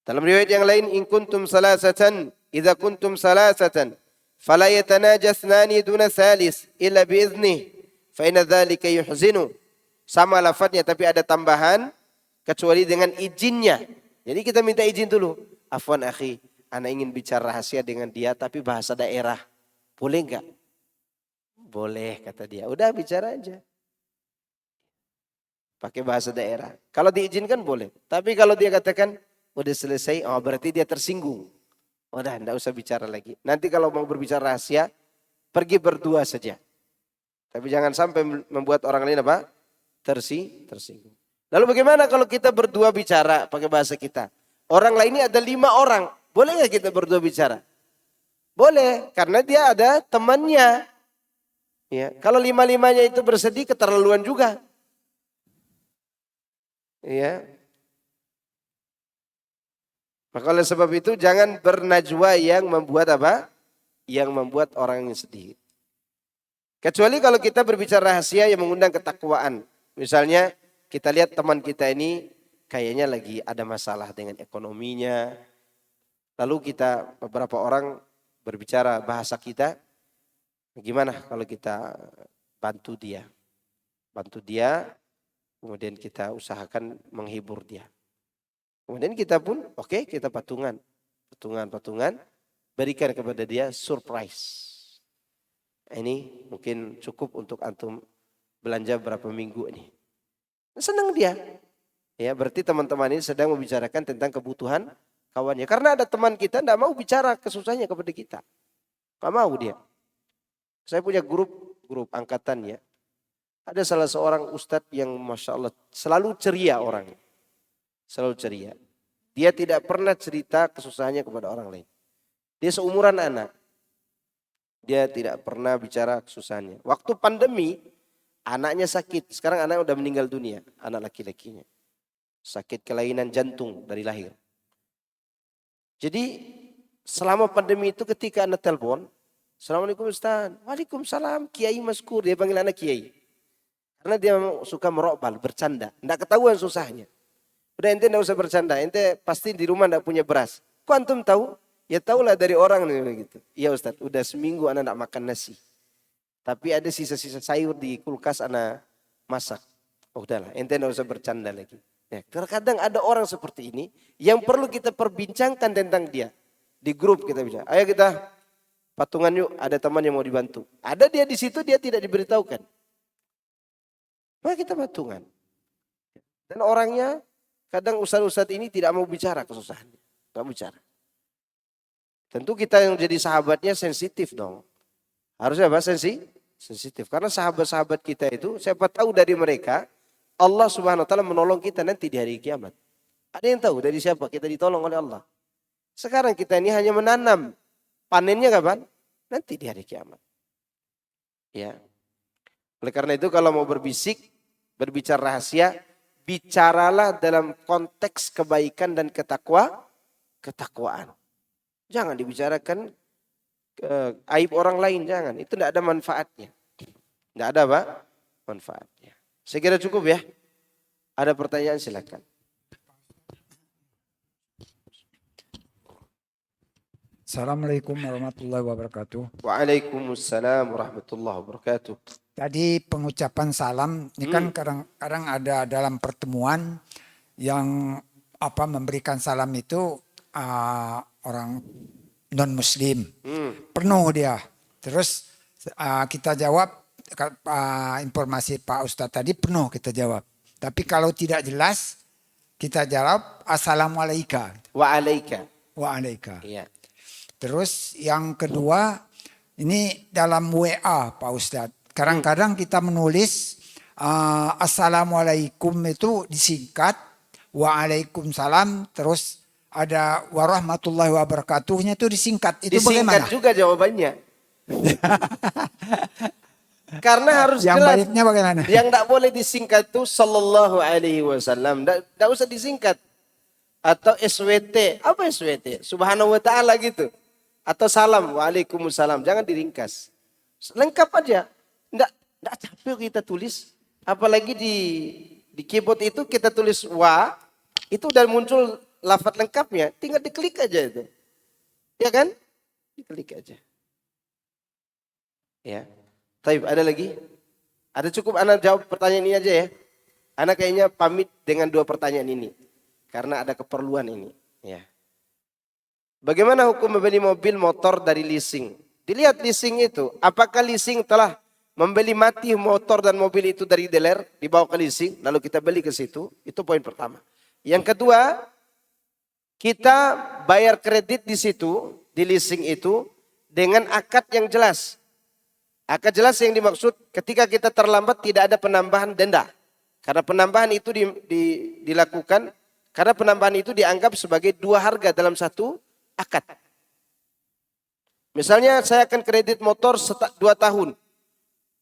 Dalam riwayat yang lain, in kuntum salasatan, idza kuntum salasatan, fala yatanajathnani duna thalis illa biiznih, fa inna dzalika yuhzinu. Sama lafadznya tapi ada tambahan, kecuali dengan izinnya. Jadi kita minta izin dulu. Afwan akhi, ana ingin bicara rahasia dengan dia tapi bahasa daerah. Boleh enggak? Boleh kata dia. Udah bicara aja. Pakai bahasa daerah. Kalau diizinkan boleh. Tapi kalau dia katakan udah selesai, oh berarti dia tersinggung. Udah enggak usah bicara lagi. Nanti kalau mau berbicara rahasia, pergi berdua saja. Tapi jangan sampai membuat orang lain apa? Tersinggung. Lalu bagaimana kalau kita berdua bicara pakai bahasa kita? Orang lainnya ada 5 orang. Boleh nggak kita berdua bicara? Boleh, karena dia ada temannya. Ya, kalau 5-5-nya itu bersedih, keterlaluan juga. Ya. Maka oleh sebab itu jangan bernajwa yang membuat apa? Yang membuat orang yang sedih. Kecuali kalau kita berbicara rahasia yang mengundang ketakwaan. Misalnya kita lihat teman kita ini kayaknya lagi ada masalah dengan ekonominya. Lalu kita beberapa orang berbicara bahasa kita. Gimana kalau kita bantu dia? Bantu dia, kemudian kita usahakan menghibur dia. Kemudian kita pun oke, kita patungan, berikan kepada dia surprise. Ini mungkin cukup untuk antum belanja berapa minggu ini. Senang dia. Ya, berarti teman-teman ini sedang membicarakan tentang kebutuhan kawannya. Karena ada teman kita tidak mau bicara kesusahannya kepada kita. Tidak mau dia. Saya punya grup angkatan ya. Ada salah seorang ustadz yang Masya Allah selalu ceria orang. Selalu ceria. Dia tidak pernah cerita kesusahannya kepada orang lain. Dia seumuran anak. Dia tidak pernah bicara kesusahannya. Waktu pandemi, anaknya sakit. Sekarang anaknya udah meninggal dunia. Anak laki-lakinya. Sakit kelainan jantung dari lahir. Jadi selama pandemi itu ketika anak telepon, "Assalamualaikum Ustaz." "Waalaikumsalam Kiai Maskur." Dia panggil anak Kiai. Karena dia suka merokbal, bercanda. Tidak ketahuan susahnya. Udah ente tidak usah bercanda. Ente pasti di rumah tidak punya beras. Kok antum tahu? Ya tahulah dari orang nih gitu. "Iya Ustaz, udah seminggu anak tidak makan nasi. Tapi ada sisa-sisa sayur di kulkas anak masak." "Oh udahlah, ente tidak usah bercanda lagi." Ya, terkadang ada orang seperti ini yang perlu kita perbincangkan tentang dia. Di grup kita bicara, "Ayo kita patungan yuk, ada teman yang mau dibantu." Ada dia di situ, dia tidak diberitahukan. Maka kita patungan. Dan orangnya kadang ustadz-ustadz ini tidak mau bicara kesusahannya. Tidak bicara. Tentu kita yang jadi sahabatnya sensitif dong. Harusnya apa? Sensitif. Karena sahabat-sahabat kita itu siapa tahu dari mereka Allah Subhanahu wa taala menolong kita nanti di hari kiamat. Ada yang tahu dari siapa kita ditolong oleh Allah. Sekarang kita ini hanya menanam. Panennya kapan? Nanti di hari kiamat. Ya. Oleh karena itu kalau mau berbicara rahasia, bicaralah dalam konteks kebaikan dan ketakwaan. Jangan dibicarakan aib orang lain, jangan. Itu tidak ada manfaatnya. Tidak ada apa? Manfaatnya. Saya kira cukup ya. Ada pertanyaan silakan. Assalamualaikum warahmatullahi wabarakatuh. Waalaikumsalam warahmatullahi wabarakatuh. Tadi pengucapan salam ini kan kadang-kadang ada dalam pertemuan yang memberikan salam itu orang non muslim. Penuh dia. Terus kita jawab informasi Pak Ustadz tadi penuh kita jawab. Tapi kalau tidak jelas kita jawab assalamualaikum. Waalaikum. wa alaika. Iya. Terus yang kedua, ini dalam WA Pak Ustadz. Kadang-kadang kita menulis Assalamualaikum itu disingkat, Waalaikumsalam, terus ada warahmatullahi wabarakatuhnya itu disingkat. Itu Disingkat bagaimana? juga jawabannya. Karena harus Yang jelas. baiknya bagaimana? Yang tidak boleh disingkat itu sallallahu alaihi wasallam. Tidak usah disingkat. Atau SWT. Apa SWT? Subhanahu wa ta'ala gitu. Atau salam. Waalaikumsalam. Jangan diringkas. Lengkap aja. Tidak capek kita tulis. Apalagi di keyboard itu kita tulis wa. Itu udah muncul lafaz lengkapnya. Tinggal diklik aja itu. Ya kan? Diklik aja. Ya. Taib, ada lagi? Ada cukup anak jawab pertanyaan ini aja ya. Anak kayaknya pamit dengan 2 pertanyaan ini. Karena ada keperluan ini. Ya. Bagaimana hukum membeli mobil motor dari leasing? Dilihat leasing itu. Apakah leasing telah membeli mati motor dan mobil itu dari dealer. Dibawa ke leasing. Lalu kita beli ke situ. Itu poin pertama. Yang kedua. Kita bayar kredit di situ. Di leasing itu. Dengan akad yang jelas. Akad jelas yang dimaksud ketika kita terlambat tidak ada penambahan denda. Karena penambahan itu dilakukan, karena penambahan itu dianggap sebagai 2 harga dalam satu akad. Misalnya saya akan kredit motor 2 tahun.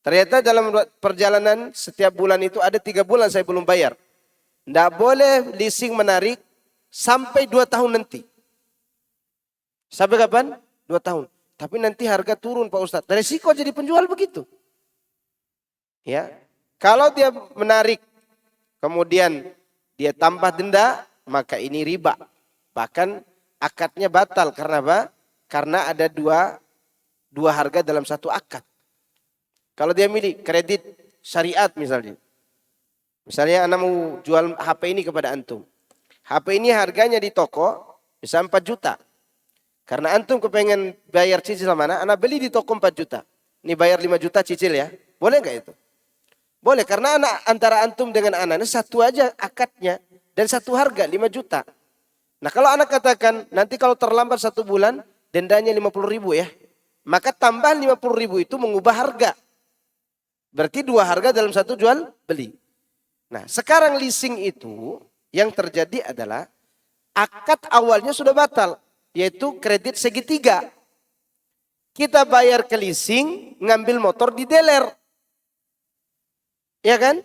Ternyata dalam perjalanan setiap bulan itu ada 3 bulan saya belum bayar. Tidak boleh leasing menarik sampai 2 tahun nanti. Sampai kapan? 2 tahun. Tapi nanti harga turun Pak Ustadz. Resiko jadi penjual begitu. Ya, kalau dia menarik, kemudian dia tambah denda, maka ini riba. Bahkan akadnya batal. Karena apa? Karena ada dua harga dalam satu akad. Kalau dia milih kredit syariat misalnya. Misalnya anak mau jual HP ini kepada antum. HP ini harganya di toko bisa 4 juta. Karena antum kepengen bayar cicil sama anak beli di toko 4 juta. Ini bayar 5 juta cicil ya. Boleh nggak itu? Boleh, karena antara antum dengan anaknya satu aja akadnya. Dan satu harga 5 juta. Nah kalau anak katakan nanti kalau terlambat 1 bulan dendanya 50.000 ya. Maka tambahan 50.000 itu mengubah harga. Berarti 2 harga dalam satu jual beli. Nah sekarang leasing itu yang terjadi adalah akad awalnya sudah batal. Yaitu kredit segitiga. Kita bayar ke leasing, ngambil motor di dealer. Ya kan?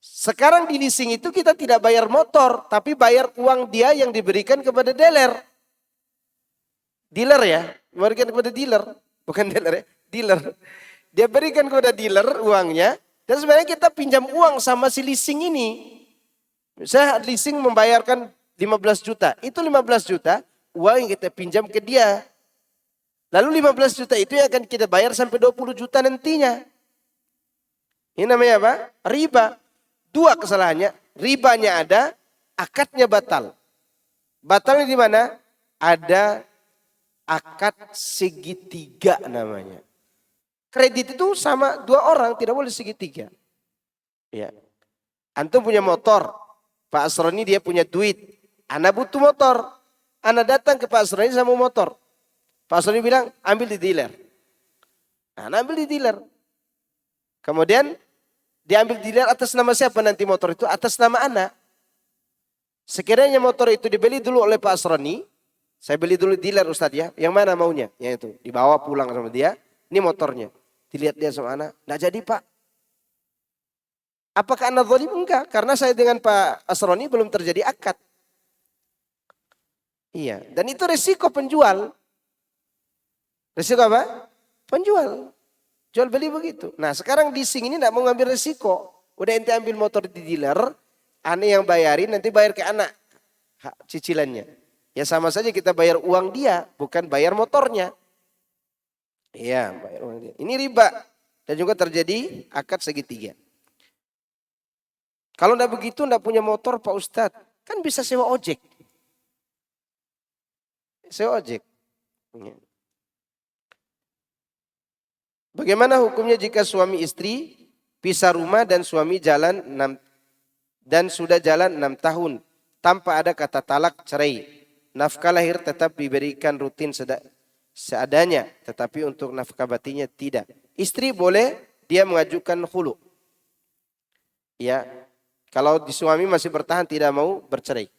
Sekarang di leasing itu kita tidak bayar motor, tapi bayar uang dia yang diberikan kepada dealer. Dealer ya, diberikan kepada dealer. Bukan dealer ya, dealer. Dia berikan kepada dealer uangnya, dan sebenarnya kita pinjam uang sama si leasing ini. Misalnya leasing membayarkan 15 juta, itu 15 juta, uang yang kita pinjam ke dia. Lalu 15 juta itu yang akan kita bayar sampai 20 juta nantinya. Ini namanya apa? Riba. 2 kesalahannya. Ribanya ada, akadnya batal. Batalnya di mana? Ada akad segitiga namanya. Kredit itu sama 2 orang, tidak boleh segitiga. Ya. Antum punya motor. Pak Asroni dia punya duit. Ana butuh motor. Ana datang ke Pak Asroni sama motor. Pak Asroni bilang, ambil di dealer. Ana ambil di dealer. Kemudian, diambil di dealer atas nama siapa nanti motor itu? Atas nama Ana. Sekiranya motor itu dibeli dulu oleh Pak Asroni. Saya beli dulu dealer Ustadz ya. Yang mana maunya? Yang itu. Dibawa pulang sama dia. Ini motornya. Dilihat dia sama Ana. Nggak jadi Pak. Apakah Ana zalim? Enggak. Karena saya dengan Pak Asroni belum terjadi akad. Iya, dan itu resiko penjual. Resiko apa? Penjual. Jual beli begitu. Nah sekarang leasing ini tidak mau ngambil resiko. Udah ente ambil motor di dealer, aneh yang bayarin, nanti bayar ke anak cicilannya. Ya sama saja kita bayar uang dia, bukan bayar motornya. Iya, bayar uang dia. Ini riba. Dan juga terjadi akad segitiga. Kalau tidak begitu, tidak punya motor Pak Ustadz, kan bisa sewa ojek. Sewa ojek. Bagaimana hukumnya jika suami istri pisah rumah dan suami sudah jalan 6 tahun tanpa ada kata talak cerai. nafkah lahir tetap diberikan rutin seadanya, tetapi untuk nafkah batinnya tidak. Istri boleh dia mengajukan khulu. Ya, kalau di suami masih bertahan tidak mau bercerai,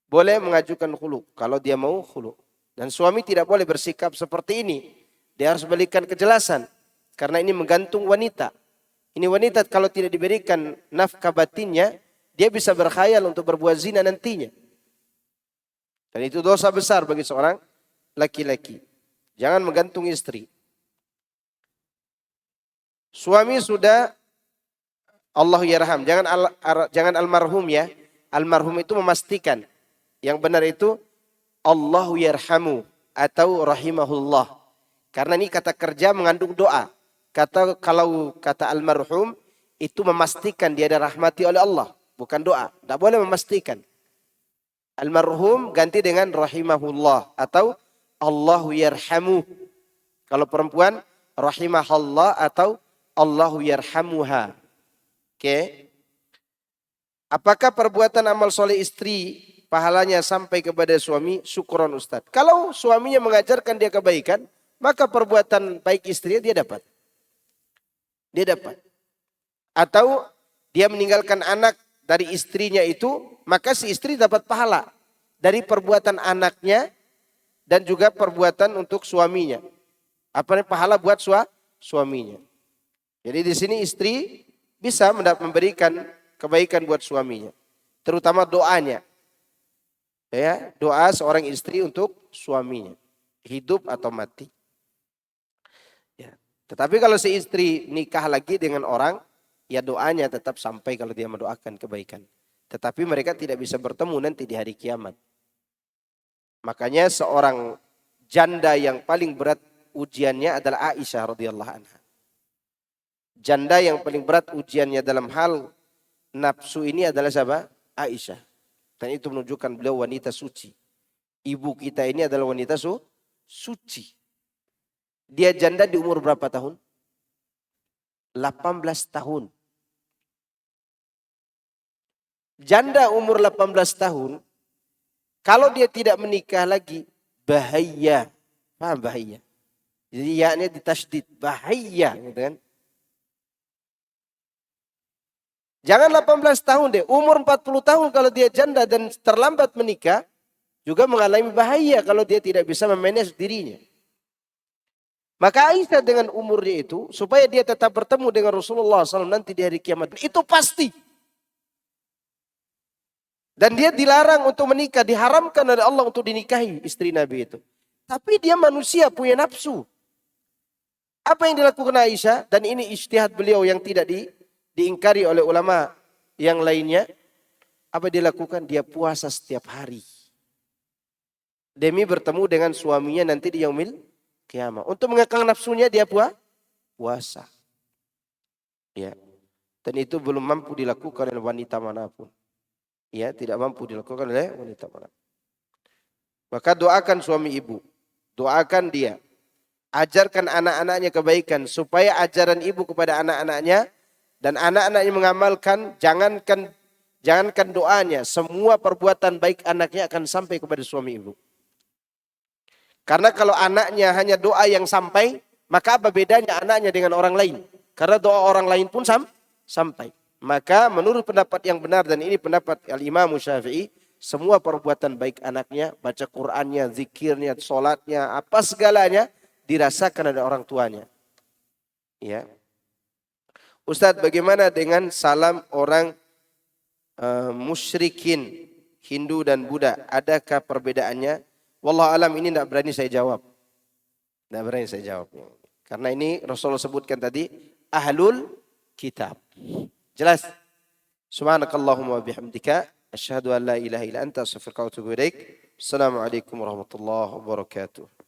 boleh mengajukan khulu kalau dia mau khulu. Dan suami tidak boleh bersikap seperti ini. Dia harus berikan kejelasan karena ini menggantung wanita. Ini wanita kalau tidak diberikan nafkah batinnya, dia bisa berkhayal untuk berbuat zina nantinya. Dan itu dosa besar bagi seorang laki-laki. Jangan menggantung istri. Suami sudah Allah yarham, jangan almarhum ya. Almarhum itu memastikan. Yang benar itu Allahu yarhamu atau rahimahullah. Karena ini kata kerja mengandung doa. Kalau kata almarhum itu memastikan dia dirahmati oleh Allah, bukan doa. Tidak boleh memastikan. Almarhum ganti dengan rahimahullah atau Allahu yarhamu. Kalau perempuan rahimahullah atau Allahu yarhamuha. Oke. Apakah perbuatan amal soleh istri pahalanya sampai kepada suami? Syukron Ustaz. Kalau suaminya mengajarkan dia kebaikan, maka perbuatan baik istrinya dia dapat. Dia dapat. Atau dia meninggalkan anak dari istrinya itu, maka si istri dapat pahala dari perbuatan anaknya dan juga perbuatan untuk suaminya. Apa pahala buat suaminya. Jadi di sini istri bisa memberikan kebaikan buat suaminya, terutama doanya. Ya, doa seorang istri untuk suaminya, hidup atau mati. Ya. Tetapi kalau si istri nikah lagi dengan orang, ya doanya tetap sampai kalau dia mendoakan kebaikan. Tetapi mereka tidak bisa bertemu nanti di hari kiamat. Makanya seorang janda yang paling berat ujiannya adalah Aisyah radhiyallahu anha. Janda yang paling berat ujiannya dalam hal nafsu ini adalah siapa? Aisyah. Dan itu menunjukkan beliau wanita suci. Ibu kita ini adalah wanita suci. Dia janda di umur berapa tahun? 18 tahun. Janda umur 18 tahun, kalau dia tidak menikah lagi, bahaya. Paham bahaya? Jadi yaknya ditasydid, bahaya gitu kan. Jangan 18 tahun deh, umur 40 tahun kalau dia janda dan terlambat menikah, juga mengalami bahaya kalau dia tidak bisa memanage dirinya. Maka Aisyah dengan umurnya itu, supaya dia tetap bertemu dengan Rasulullah SAW nanti di hari kiamat, itu pasti. Dan dia dilarang untuk menikah, diharamkan oleh Allah untuk dinikahi istri Nabi itu. Tapi dia manusia, punya nafsu. Apa yang dilakukan Aisyah, dan ini ijtihad beliau yang tidak diingkari oleh ulama yang lainnya. Apa dia lakukan? Dia puasa setiap hari. Demi bertemu dengan suaminya nanti di yaumil kiamat. Untuk mengekang nafsunya dia puasa. Ya. Dan itu belum mampu dilakukan oleh wanita manapun. Ya, tidak mampu dilakukan oleh wanita manapun. Maka doakan suami ibu. Doakan dia. Ajarkan anak-anaknya kebaikan. Supaya ajaran ibu kepada anak-anaknya. Dan anak-anaknya mengamalkan. Jangankan doanya. Semua perbuatan baik anaknya akan sampai kepada suami ibu. Karena kalau anaknya hanya doa yang sampai. Maka apa bedanya anaknya dengan orang lain? Karena doa orang lain pun sampai. Maka menurut pendapat yang benar. Dan ini pendapat Al-Imam Syafi'i. Semua perbuatan baik anaknya. Baca Qur'annya, zikirnya, sholatnya. Apa segalanya. Dirasakan oleh orang tuanya. Ya. Ustadz, bagaimana dengan salam orang musyrikin Hindu dan Buddha? Adakah perbedaannya? Wallahu alam, ini tidak berani saya jawab. Tidak berani saya jawab. Karena ini Rasulullah sebutkan tadi ahlul kitab. Jelas? Subhanakallahumma bihamdika asyhadu an la ilaha illa anta astaghfiruka wa atubu ilaik. Assalamualaikum warahmatullahi wabarakatuh.